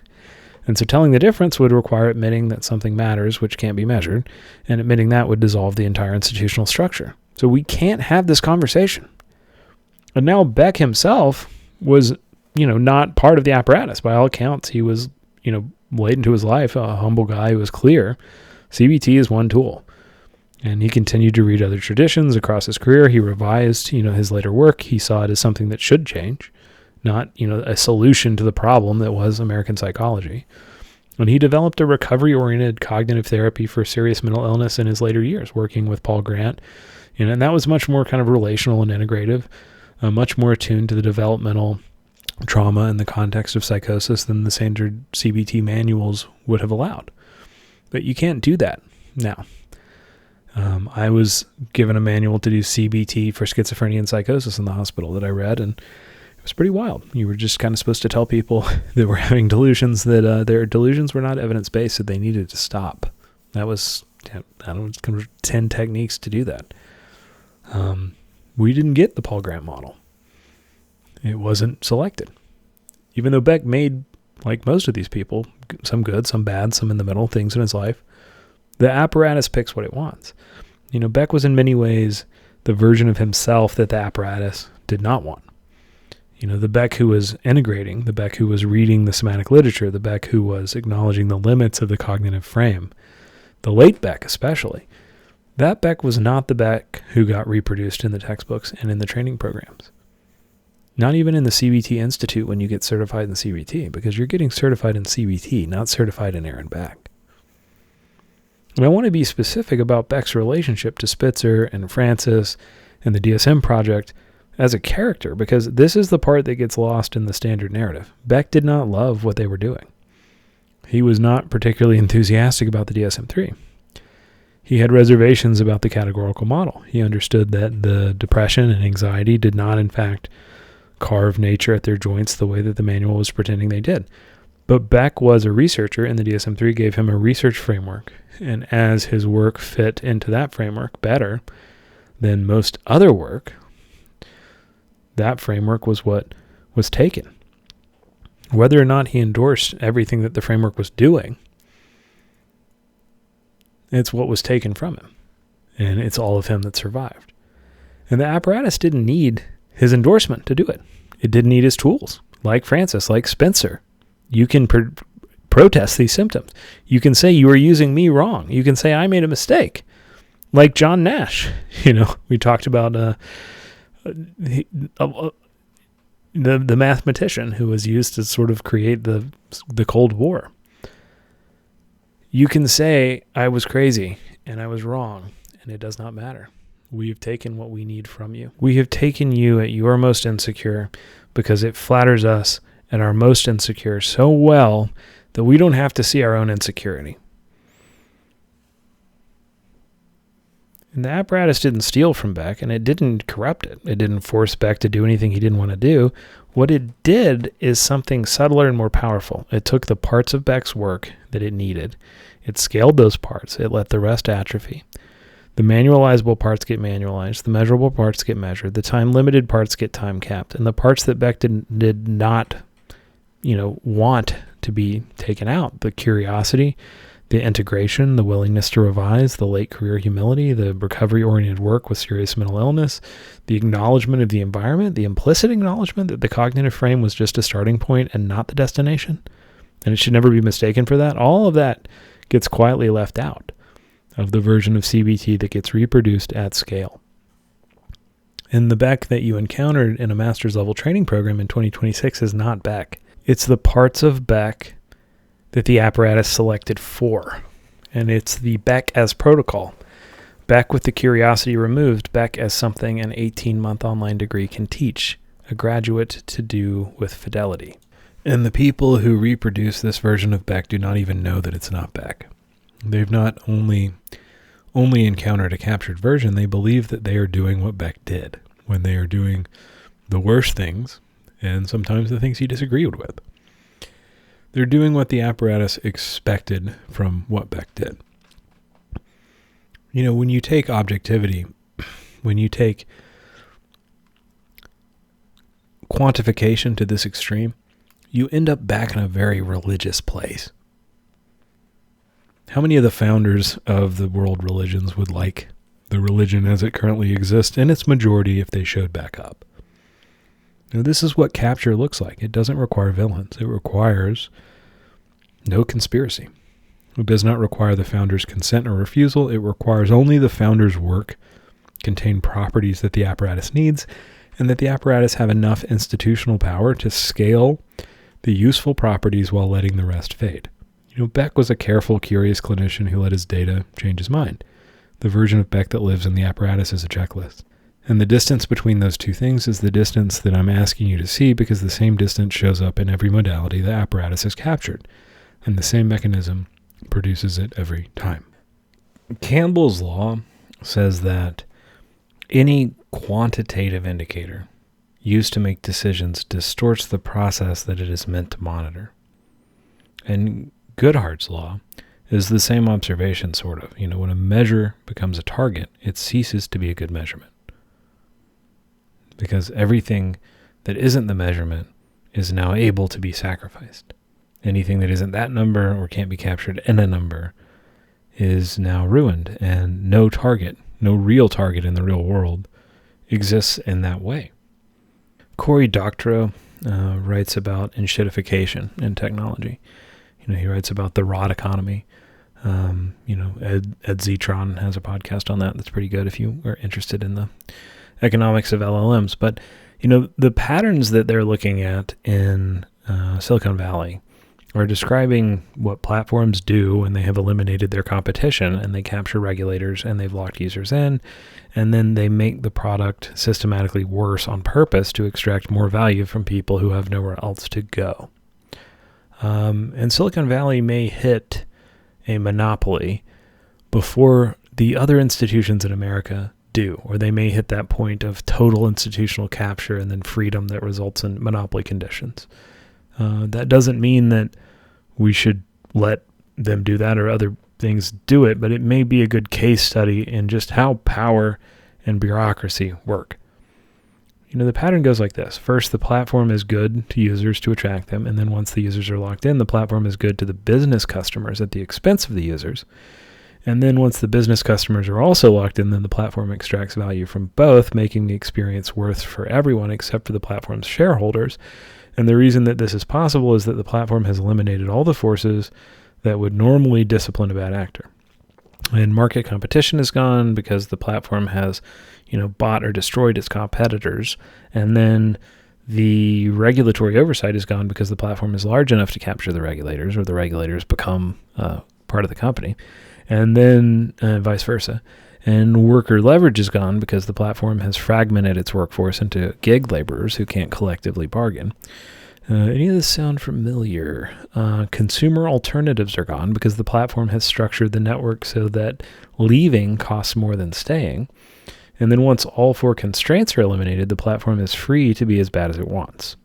And so telling the difference would require admitting that something matters, which can't be measured, and admitting that would dissolve the entire institutional structure. So we can't have this conversation. And now Beck himself was, not part of the apparatus. By all accounts, he was, late into his life, a humble guy who was clear. CBT is one tool. And he continued to read other traditions across his career. He revised, his later work. He saw it as something that should change, not, a solution to the problem that was American psychology. And he developed a recovery-oriented cognitive therapy for serious mental illness in his later years, working with Paul Grant. And that was much more kind of relational and integrative. much more attuned to the developmental trauma in the context of psychosis than the standard CBT manuals would have allowed. But you can't do that now. I was given a manual to do CBT for schizophrenia and psychosis in the hospital that I read, and it was pretty wild. You were just kind of supposed to tell people that were having delusions that their delusions were not evidence-based, that they needed to stop. That was, 10 techniques to do that. We didn't get the Paul Graham model. It wasn't selected. Even though Beck made, like most of these people, some good, some bad, some in the middle, things in his life, the apparatus picks what it wants. Beck was in many ways the version of himself that the apparatus did not want. The Beck who was integrating, the Beck who was reading the somatic literature, the Beck who was acknowledging the limits of the cognitive frame, the late Beck especially, that Beck was not the Beck who got reproduced in the textbooks and in the training programs. Not even in the CBT Institute when you get certified in CBT, because you're getting certified in CBT, not certified in Aaron Beck. And I want to be specific about Beck's relationship to Spitzer and Francis and the DSM project as a character, because this is the part that gets lost in the standard narrative. Beck did not love what they were doing. He was not particularly enthusiastic about the DSM-3. He had reservations about the categorical model. He understood that the depression and anxiety did not, in fact, carve nature at their joints the way that the manual was pretending they did. But Beck was a researcher, and the DSM-3 gave him a research framework. And as his work fit into that framework better than most other work, that framework was what was taken. Whether or not he endorsed everything that the framework was doing, it's what was taken from him. And it's all of him that survived. And the apparatus didn't need his endorsement to do it. It didn't need his tools, like Francis, like Spencer. You can protest these symptoms. You can say you were using me wrong. You can say I made a mistake, like John Nash. We talked about the mathematician who was used to sort of create the Cold War. You can say I was crazy and I was wrong, and it does not matter. We have taken what we need from you. We have taken you at your most insecure because it flatters us at our most insecure so well that we don't have to see our own insecurity. And the apparatus didn't steal from Beck, and it didn't corrupt it. It didn't force Beck to do anything he didn't want to do. What it did is something subtler and more powerful. It took the parts of Beck's work that it needed. It scaled those parts. It let the rest atrophy. The manualizable parts get manualized. The measurable parts get measured. The time-limited parts get time-capped. And the parts that Beck did not, want to be taken out, the curiosity, the integration, the willingness to revise, the late career humility, the recovery-oriented work with serious mental illness, the acknowledgement of the environment, the implicit acknowledgement that the cognitive frame was just a starting point and not the destination, and it should never be mistaken for that. All of that gets quietly left out of the version of CBT that gets reproduced at scale. And the Beck that you encountered in a master's level training program in 2026 is not Beck. It's the parts of Beck that the apparatus selected for. And it's the Beck as protocol. Beck with the curiosity removed, Beck as something an 18-month online degree can teach a graduate to do with fidelity. And the people who reproduce this version of Beck do not even know that it's not Beck. They've not only encountered a captured version, they believe that they are doing what Beck did when they are doing the worst things and sometimes the things he disagreed with. They're doing what the apparatus expected from what Beck did. When you take objectivity, when you take quantification to this extreme, you end up back in a very religious place. How many of the founders of the world religions would like the religion as it currently exists in its majority if they showed back up? This is what capture looks like. It doesn't require villains. It requires no conspiracy. It does not require the founder's consent or refusal. It requires only the founder's work contain properties that the apparatus needs, and that the apparatus have enough institutional power to scale the useful properties while letting the rest fade. Beck was a careful, curious clinician who let his data change his mind. The version of Beck that lives in the apparatus is a checklist. And the distance between those two things is the distance that I'm asking you to see, because the same distance shows up in every modality the apparatus is captured. And the same mechanism produces it every time. Campbell's law says that any quantitative indicator used to make decisions distorts the process that it is meant to monitor. And Goodhart's law is the same observation, sort of. When a measure becomes a target, it ceases to be a good measurement. Because everything that isn't the measurement is now able to be sacrificed. Anything that isn't that number or can't be captured in a number is now ruined, and no target, no real target in the real world exists in that way. Cory Doctorow writes about enshittification in technology. He writes about the rot economy. Ed Zitron has a podcast on that that's pretty good if you are interested in the economics of LLMs. But, the patterns that they're looking at in Silicon Valley are describing what platforms do when they have eliminated their competition and they capture regulators and they've locked users in, and then they make the product systematically worse on purpose to extract more value from people who have nowhere else to go. And Silicon Valley may hit a monopoly before the other institutions in America do, or they may hit that point of total institutional capture and then freedom that results in monopoly conditions. That doesn't mean that we should let them do that or other things do it, but it may be a good case study in just how power and bureaucracy work. The pattern goes like this. First, the platform is good to users to attract them, and then once the users are locked in, the platform is good to the business customers at the expense of the users. And then once the business customers are also locked in, then the platform extracts value from both, making the experience worth for everyone except for the platform's shareholders. And the reason that this is possible is that the platform has eliminated all the forces that would normally discipline a bad actor. And market competition is gone because the platform has, bought or destroyed its competitors. And then the regulatory oversight is gone because the platform is large enough to capture the regulators, or the regulators become part of the company. And then vice versa. And worker leverage is gone because the platform has fragmented its workforce into gig laborers who can't collectively bargain. Any of this sound familiar? Consumer alternatives are gone because the platform has structured the network so that leaving costs more than staying. And then once all four constraints are eliminated, the platform is free to be as bad as it wants.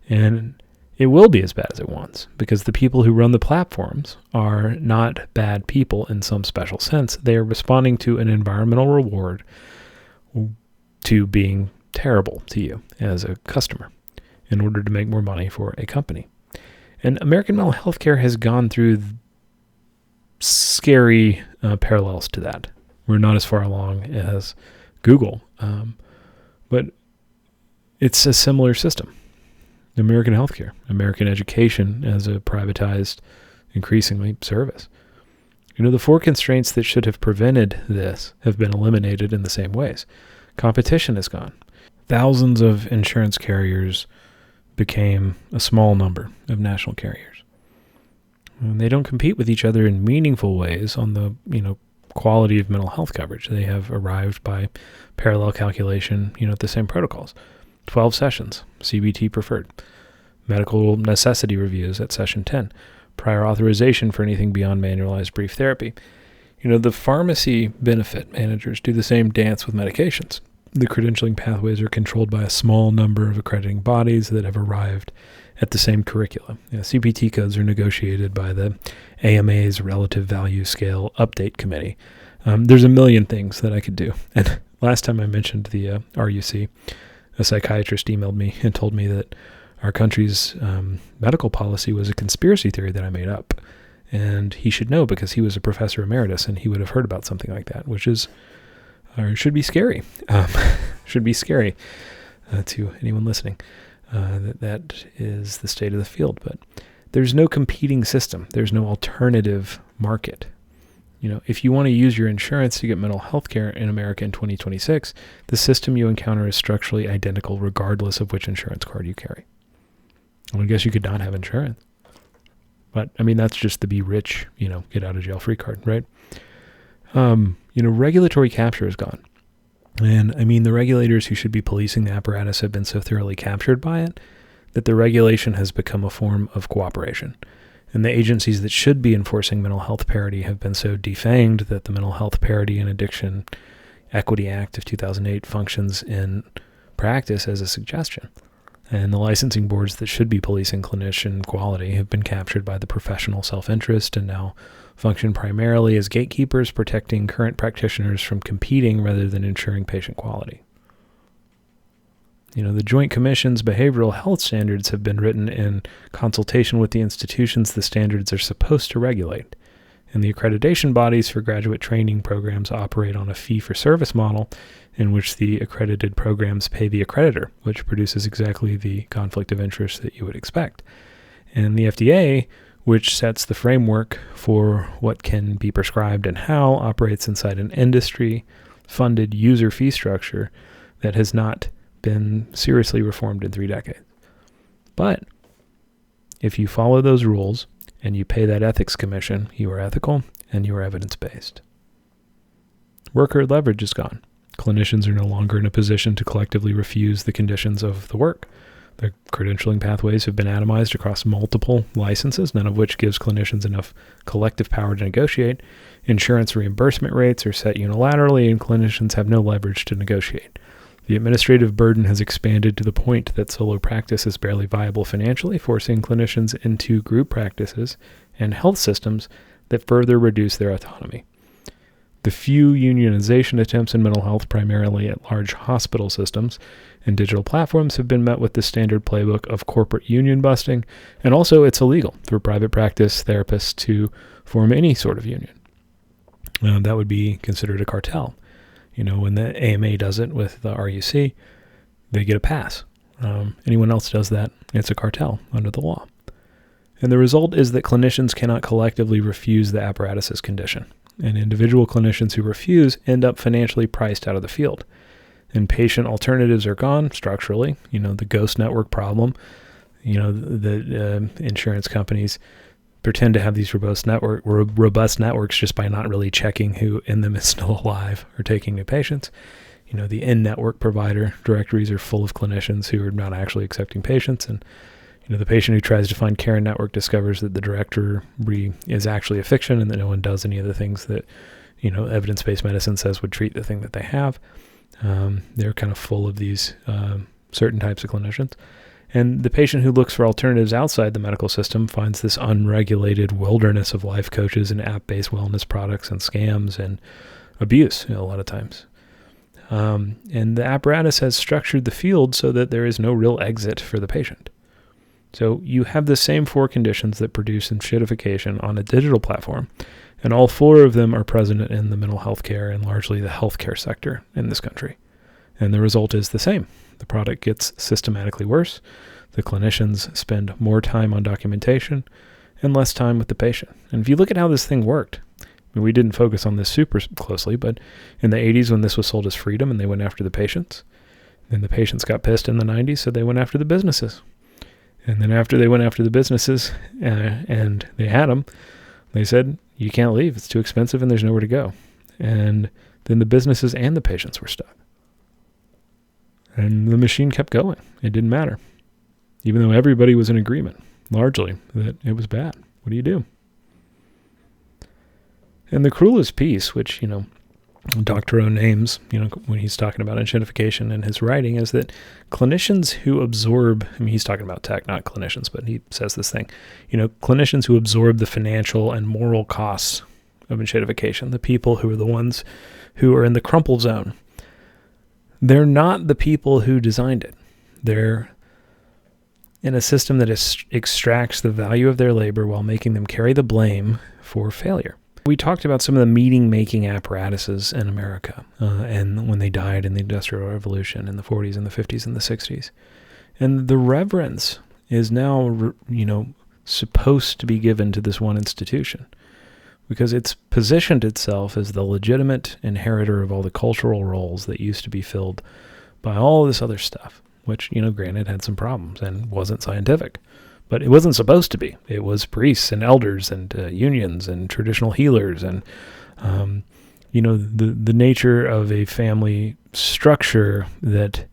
And it will be as bad as it wants, because the people who run the platforms are not bad people in some special sense. They are responding to an environmental reward to being terrible to you as a customer in order to make more money for a company. And American mental health care has gone through scary parallels to that. We're not as far along as Google, but it's a similar system. American healthcare, American education as a privatized, increasingly, service. The four constraints that should have prevented this have been eliminated in the same ways. Competition is gone. Thousands of insurance carriers became a small number of national carriers. And they don't compete with each other in meaningful ways on the, quality of mental health coverage. They have arrived by parallel calculation, at the same protocols. 12 sessions, CBT preferred. Medical necessity reviews at session 10. Prior authorization for anything beyond manualized brief therapy. The pharmacy benefit managers do the same dance with medications. The credentialing pathways are controlled by a small number of accrediting bodies that have arrived at the same curricula. CPT codes are negotiated by the AMA's Relative Value Scale Update Committee. There's a million things that I could do. And last time I mentioned the RUC, a psychiatrist emailed me and told me that our country's medical policy was a conspiracy theory that I made up. And he should know because he was a professor emeritus and he would have heard about something like that, which is, or should be scary. Should be scary to anyone listening. That is the state of the field. But there's no competing system. There's no alternative market. If you want to use your insurance to get mental health care in America in 2026, the system you encounter is structurally identical regardless of which insurance card you carry. Well, I guess you could not have insurance. But, that's just the be rich, get out of jail free card, right? Regulatory capture is gone. And I mean, the regulators who should be policing the apparatus have been so thoroughly captured by it that the regulation has become a form of cooperation. And the agencies that should be enforcing mental health parity have been so defanged that the Mental Health Parity and Addiction Equity Act of 2008 functions in practice as a suggestion. And the licensing boards that should be policing clinician quality have been captured by the professional self-interest and now function primarily as gatekeepers protecting current practitioners from competing rather than ensuring patient quality. The Joint Commission's behavioral health standards have been written in consultation with the institutions the standards are supposed to regulate. And the accreditation bodies for graduate training programs operate on a fee-for-service model in which the accredited programs pay the accreditor, which produces exactly the conflict of interest that you would expect. And the FDA, which sets the framework for what can be prescribed and how, operates inside an industry-funded user fee structure that has not been seriously reformed in 3 decades. But if you follow those rules and you pay that ethics commission, you are ethical and you are evidence-based. Worker leverage is gone. Clinicians are no longer in a position to collectively refuse the conditions of the work. The credentialing pathways have been atomized across multiple licenses, none of which gives clinicians enough collective power to negotiate. Insurance reimbursement rates are set unilaterally, and clinicians have no leverage to negotiate. The administrative burden has expanded to the point that solo practice is barely viable financially, forcing clinicians into group practices and health systems that further reduce their autonomy. The few unionization attempts in mental health, primarily at large hospital systems and digital platforms, have been met with the standard playbook of corporate union busting, and also it's illegal for private practice therapists to form any sort of union. That would be considered a cartel. When the AMA does it with the RUC, they get a pass. Anyone else does that, it's a cartel under the law. And the result is that clinicians cannot collectively refuse the apparatus's condition. And individual clinicians who refuse end up financially priced out of the field. And patient alternatives are gone structurally. The ghost network problem. The insurance companies pretend to have these robust networks just by not really checking who in them is still alive or taking new patients. The in-network provider directories are full of clinicians who are not actually accepting patients. And, the patient who tries to find care in network discovers that the directory is actually a fiction and that no one does any of the things that, evidence-based medicine says would treat the thing that they have. They're kind of full of these certain types of clinicians. And the patient who looks for alternatives outside the medical system finds this unregulated wilderness of life coaches and app-based wellness products and scams and abuse a lot of times. And the apparatus has structured the field so that there is no real exit for the patient. So you have the same 4 conditions that produce shitification on a digital platform, and all 4 of them are present in the mental health care and largely the healthcare sector in this country. And the result is the same. The product gets systematically worse. The clinicians spend more time on documentation and less time with the patient. And if you look at how this thing worked, we didn't focus on this super closely, but in the 80s when this was sold as freedom and they went after the patients, then the patients got pissed in the 90s, so they went after the businesses. And then after they went after the businesses and they had them, they said, you can't leave. It's too expensive and there's nowhere to go. And then the businesses and the patients were stuck. And the machine kept going. It didn't matter. Even though everybody was in agreement, largely, that it was bad. What do you do? And the cruelest piece, which, Dr. O names, when he's talking about identification in his writing, is that clinicians who absorb, he's talking about tech, not clinicians, but he says this thing, clinicians who absorb the financial and moral costs of identification, the people who are the ones who are in the crumple zone, they're not the people who designed it. They're in a system that extracts the value of their labor while making them carry the blame for failure. We talked about some of the meeting-making apparatuses in America and when they died in the Industrial Revolution in the 40s and the 50s and the 60s. And the reverence is now, supposed to be given to this one institution because it's positioned itself as the legitimate inheritor of all the cultural roles that used to be filled by all this other stuff, which, granted had some problems and wasn't scientific. But it wasn't supposed to be. It was priests and elders and unions and traditional healers and, the nature of a family structure that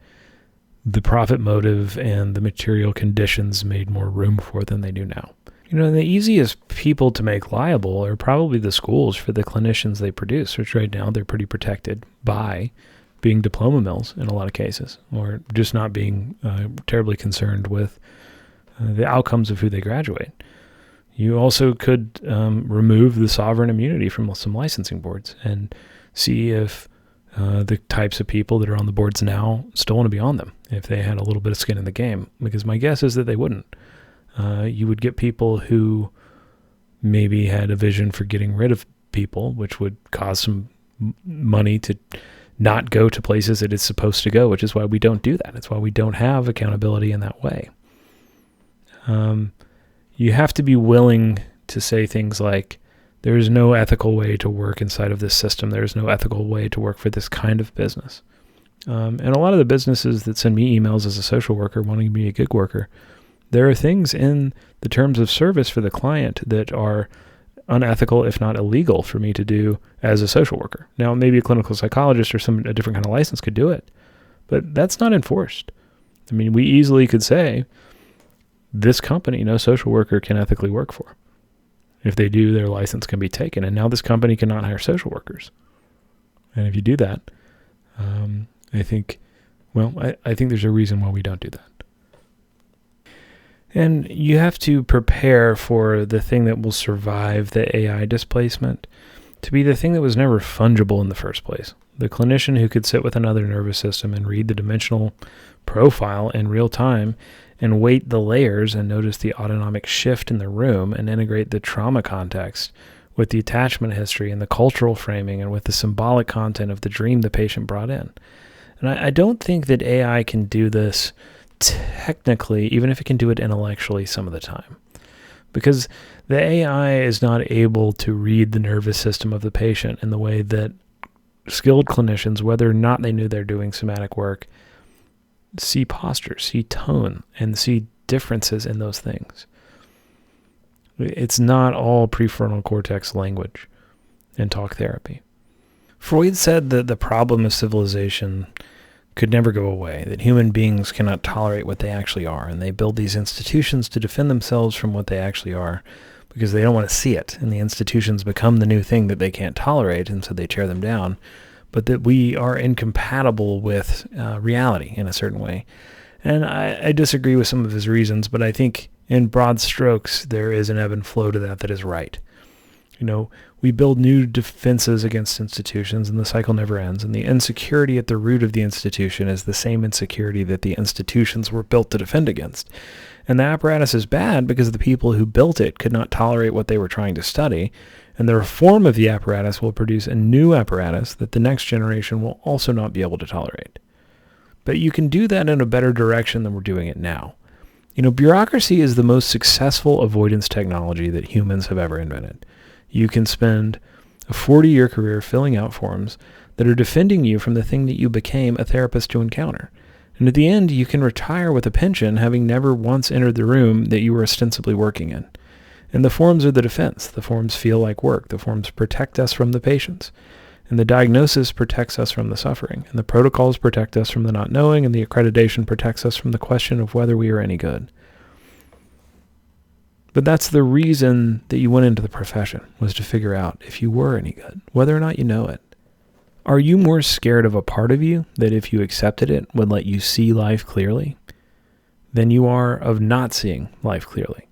the profit motive and the material conditions made more room for than they do now. The easiest people to make liable are probably the schools for the clinicians they produce, which right now they're pretty protected by being diploma mills in a lot of cases, or just not being terribly concerned with the outcomes of who they graduate. You also could remove the sovereign immunity from some licensing boards and see if the types of people that are on the boards now still want to be on them if they had a little bit of skin in the game, because my guess is that they wouldn't. You would get people who maybe had a vision for getting rid of people, which would cause some money to not go to places that it's supposed to go, which is why we don't do that. It's why we don't have accountability in that way. You have to be willing to say things like, there is no ethical way to work inside of this system. There is no ethical way to work for this kind of business. And a lot of the businesses that send me emails as a social worker wanting to be a gig worker, there are things in the terms of service for the client that are unethical, if not illegal, for me to do as a social worker. Now, maybe a clinical psychologist or a different kind of license could do it, but that's not enforced. I mean, we easily could say, this company, no social worker can ethically work for. If they do, their license can be taken, and now this company cannot hire social workers. And if you do that, I think there's a reason why we don't do that. And you have to prepare for the thing that will survive the AI displacement to be the thing that was never fungible in the first place. The clinician who could sit with another nervous system and read the dimensional profile in real time and weight the layers and notice the autonomic shift in the room and integrate the trauma context with the attachment history and the cultural framing and with the symbolic content of the dream the patient brought in. And I don't think that AI can do this technically, even if it can do it intellectually some of the time, because the AI is not able to read the nervous system of the patient in the way that skilled clinicians, whether or not they knew they're doing somatic work, see posture, see tone, and see differences in those things. It's not all prefrontal cortex language and talk therapy. Freud said that the problem of civilization could never go away, that human beings cannot tolerate what they actually are, and they build these institutions to defend themselves from what they actually are because they don't want to see it, and the institutions become the new thing that they can't tolerate, and so they tear them down, but that we are incompatible with reality in a certain way. And I disagree with some of his reasons, but I think in broad strokes there is an ebb and flow to that is right. We build new defenses against institutions, and the cycle never ends. And the insecurity at the root of the institution is the same insecurity that the institutions were built to defend against. And the apparatus is bad because the people who built it could not tolerate what they were trying to study. And the reform of the apparatus will produce a new apparatus that the next generation will also not be able to tolerate. But you can do that in a better direction than we're doing it now. Bureaucracy is the most successful avoidance technology that humans have ever invented. You can spend a 40-year career filling out forms that are defending you from the thing that you became a therapist to encounter. And at the end, you can retire with a pension, having never once entered the room that you were ostensibly working in. And the forms are the defense. The forms feel like work. The forms protect us from the patients. And the diagnosis protects us from the suffering. And the protocols protect us from the not knowing. And the accreditation protects us from the question of whether we are any good. But that's the reason that you went into the profession, was to figure out if you were any good, whether or not you know it. Are you more scared of a part of you that if you accepted it would let you see life clearly than you are of not seeing life clearly?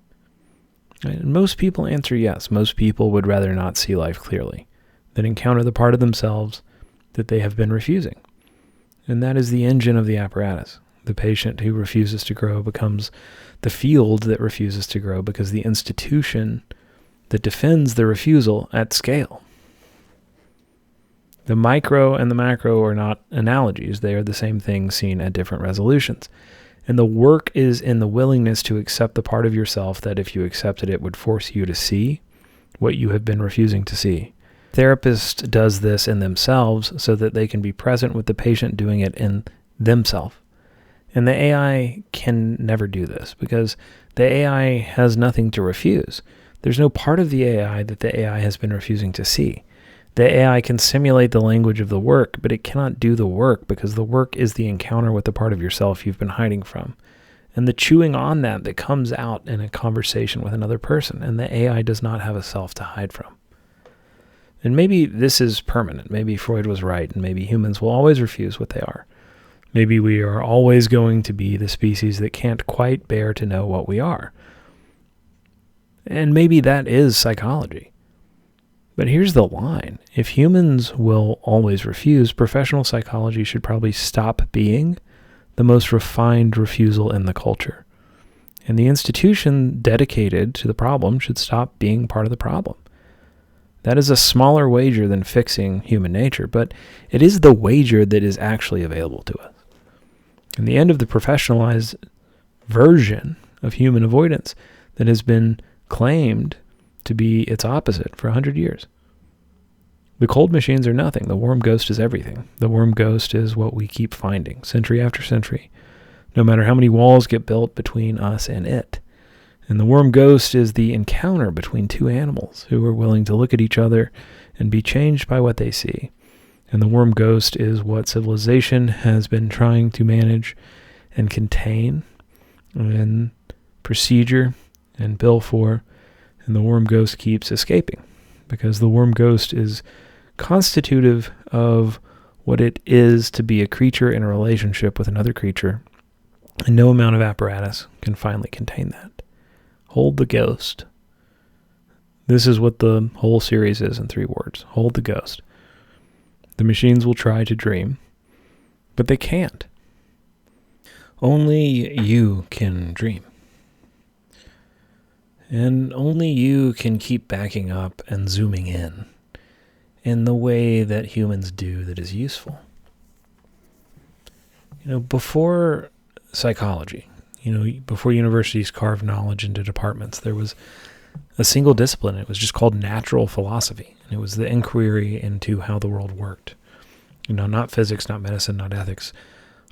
And most people answer yes. Most people would rather not see life clearly than encounter the part of themselves that they have been refusing. And that is the engine of the apparatus. The patient who refuses to grow becomes the field that refuses to grow because the institution that defends the refusal at scale. The micro and the macro are not analogies. They are the same thing seen at different resolutions. And the work is in the willingness to accept the part of yourself that if you accepted it would force you to see what you have been refusing to see. Therapist does this in themselves so that they can be present with the patient doing it in themselves. And the AI can never do this because the AI has nothing to refuse. There's no part of the AI that the AI has been refusing to see. The AI can simulate the language of the work, but it cannot do the work because the work is the encounter with the part of yourself you've been hiding from. And the chewing on that comes out in a conversation with another person, and the AI does not have a self to hide from. And maybe this is permanent. Maybe Freud was right, and maybe humans will always refuse what they are. Maybe we are always going to be the species that can't quite bear to know what we are. And maybe that is psychology. But here's the line. If humans will always refuse, professional psychology should probably stop being the most refined refusal in the culture. And the institution dedicated to the problem should stop being part of the problem. That is a smaller wager than fixing human nature, but it is the wager that is actually available to us. And the end of the professionalized version of human avoidance that has been claimed to be its opposite for 100 years. The cold machines are nothing. The warm ghost is everything. The warm ghost is what we keep finding, century after century, no matter how many walls get built between us and it. And the warm ghost is the encounter between two animals who are willing to look at each other and be changed by what they see. And the warm ghost is what civilization has been trying to manage and contain and procedure and bill for. And the worm ghost keeps escaping because the worm ghost is constitutive of what it is to be a creature in a relationship with another creature. And no amount of apparatus can finally contain that. Hold the ghost. This is what the whole series is in 3 words. Hold the ghost. The machines will try to dream, but they can't. Only you can dream. And only you can keep backing up and zooming in the way that humans do that is useful. Before psychology, before universities carved knowledge into departments, there was a single discipline. It was just called natural philosophy. And it was the inquiry into how the world worked. Not physics, not medicine, not ethics,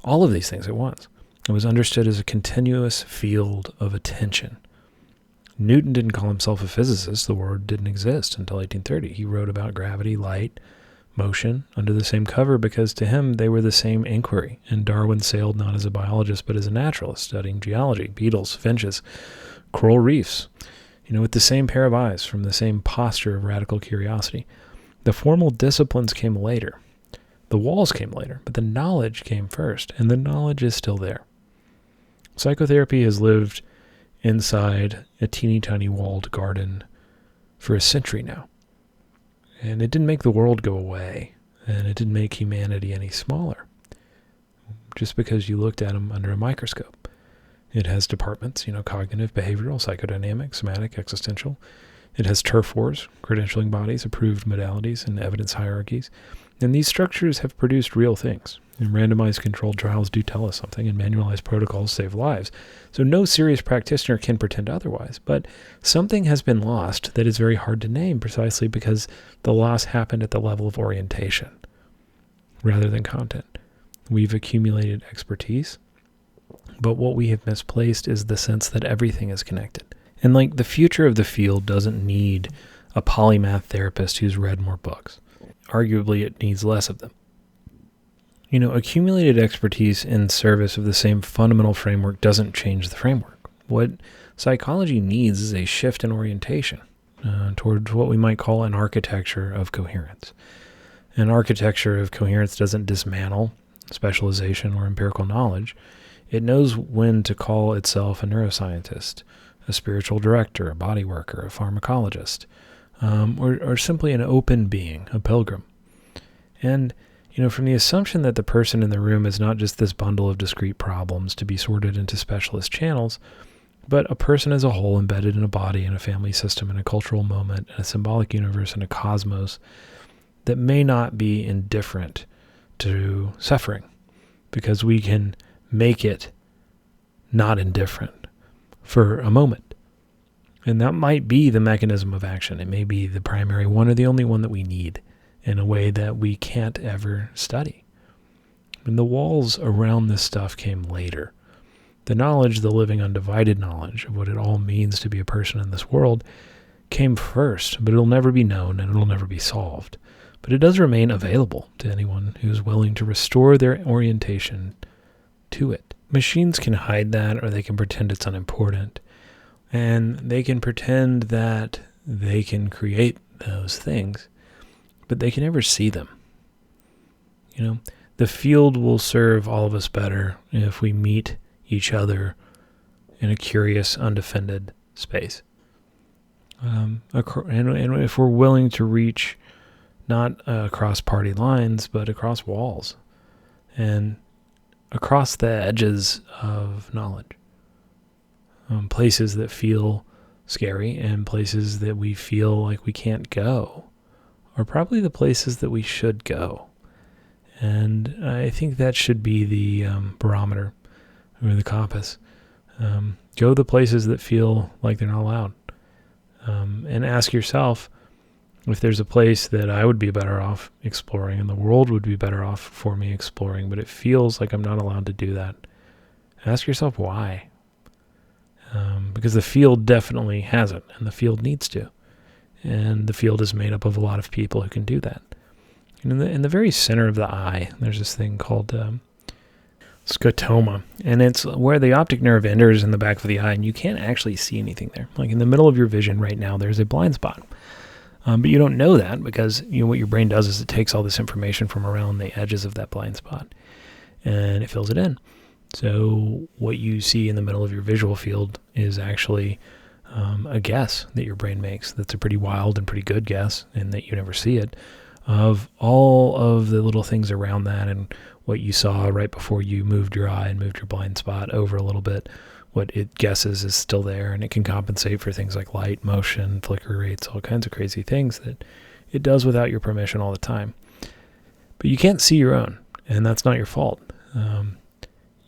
all of these things at once. It was understood as a continuous field of attention. Newton didn't call himself a physicist. The word didn't exist until 1830. He wrote about gravity, light, motion under the same cover because to him they were the same inquiry. And Darwin sailed not as a biologist but as a naturalist, studying geology, beetles, finches, coral reefs, with the same pair of eyes from the same posture of radical curiosity. The formal disciplines came later. The walls came later, but the knowledge came first, and the knowledge is still there. Psychotherapy has lived inside a teeny tiny walled garden for a century now. And it didn't make the world go away, and it didn't make humanity any smaller, just because you looked at them under a microscope. It has departments, cognitive, behavioral, psychodynamic, somatic, existential. It has turf wars, credentialing bodies, approved modalities, and evidence hierarchies. And these structures have produced real things. And randomized controlled trials do tell us something, and manualized protocols save lives. So no serious practitioner can pretend otherwise. But something has been lost that is very hard to name precisely because the loss happened at the level of orientation rather than content. We've accumulated expertise, but what we have misplaced is the sense that everything is connected. And the future of the field doesn't need a polymath therapist who's read more books. Arguably, it needs less of them. Accumulated expertise in service of the same fundamental framework doesn't change the framework. What psychology needs is a shift in orientation towards what we might call an architecture of coherence. An architecture of coherence doesn't dismantle specialization or empirical knowledge. It knows when to call itself a neuroscientist, a spiritual director, a body worker, a pharmacologist, or simply an open being, a pilgrim. And, from the assumption that the person in the room is not just this bundle of discrete problems to be sorted into specialist channels, but a person as a whole embedded in a body, in a family system, in a cultural moment, in a symbolic universe, in a cosmos that may not be indifferent to suffering, because we can make it not indifferent for a moment. And that might be the mechanism of action. It may be the primary one or the only one that we need in a way that we can't ever study. And the walls around this stuff came later. The knowledge, the living undivided knowledge of what it all means to be a person in this world came first, but it'll never be known and it'll never be solved. but it does remain available to anyone who's willing to restore their orientation to it. Machines can hide that, or they can pretend it's unimportant, and they can pretend that they can create those things, but they can never see them. The field will serve all of us better if we meet each other in a curious, undefended space. And if we're willing to reach not across party lines, but across walls and across the edges of knowledge. Places that feel scary and places that we feel like we can't go are probably the places that we should go. And I think that should be the barometer or the compass. Go the places that feel like they're not allowed. And ask yourself if there's a place that I would be better off exploring and the world would be better off for me exploring, but it feels like I'm not allowed to do that. Ask yourself why. Because the field definitely hasn't, and the field needs to. And the field is made up of a lot of people who can do that. And in the very center of the eye, there's this thing called scotoma, and it's where the optic nerve enters in the back of the eye, and you can't actually see anything there. Like in the middle of your vision right now, there's a blind spot. But you don't know that because what your brain does is it takes all this information from around the edges of that blind spot, and it fills it in. So what you see in the middle of your visual field is actually a guess that your brain makes. That's a pretty wild and pretty good guess, and that you never see it, of all of the little things around that and what you saw right before you moved your eye and moved your blind spot over a little bit. What it guesses is still there, and it can compensate for things like light, motion, flicker rates, all kinds of crazy things that it does without your permission all the time. But you can't see your own, and that's not your fault.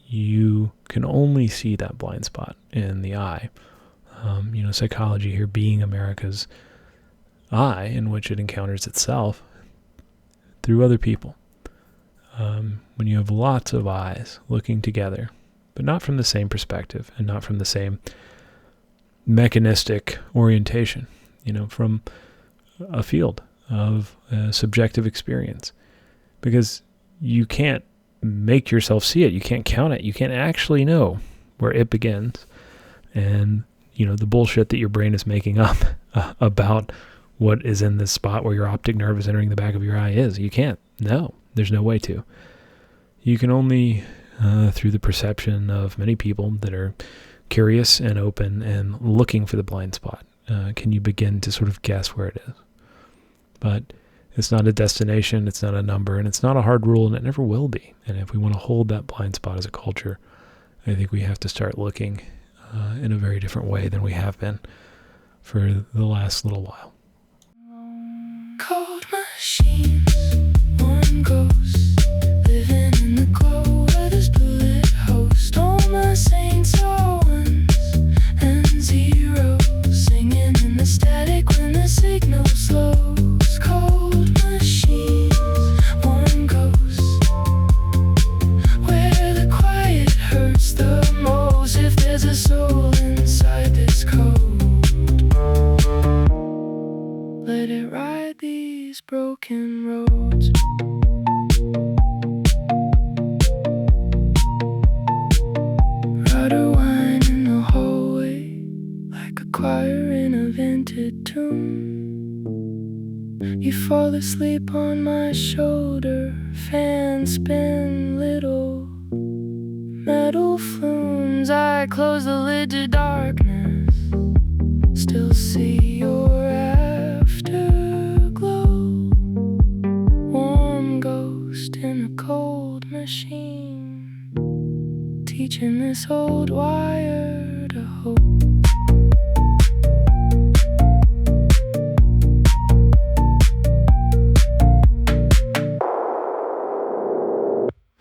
You can only see that blind spot in the eye. Psychology here being America's eye in which it encounters itself through other people. When you have lots of eyes looking together, but not from the same perspective and not from the same mechanistic orientation, from a field of subjective experience. Because you can't make yourself see it. You can't count it. You can't actually know where it begins. And, the bullshit that your brain is making up about what is in this spot where your optic nerve is entering the back of your eye is. You can't. No, there's no way to. You can only, through the perception of many people that are curious and open and looking for the blind spot, can you begin to sort of guess where it is. But it's not a destination, it's not a number, and it's not a hard rule, and it never will be. And if we want to hold that blind spot as a culture, I think we have to start looking in a very different way than we have been for the last little while. Cold machines, one ghost, living in the glow where this bullet host. All my saints are ones and zeros, singing in the static when the signal slows. Cold machines, one ghost, where the quiet hurts the most. If there's a soul inside this code, let it ride these broken roads. Rider wine in the hallway, like a choir in a vented tomb. You fall asleep on my shoulder, fans spin little metal flumes. I close the lid to darkness, still see your afterglow. Warm ghost in a cold machine, teaching this old wire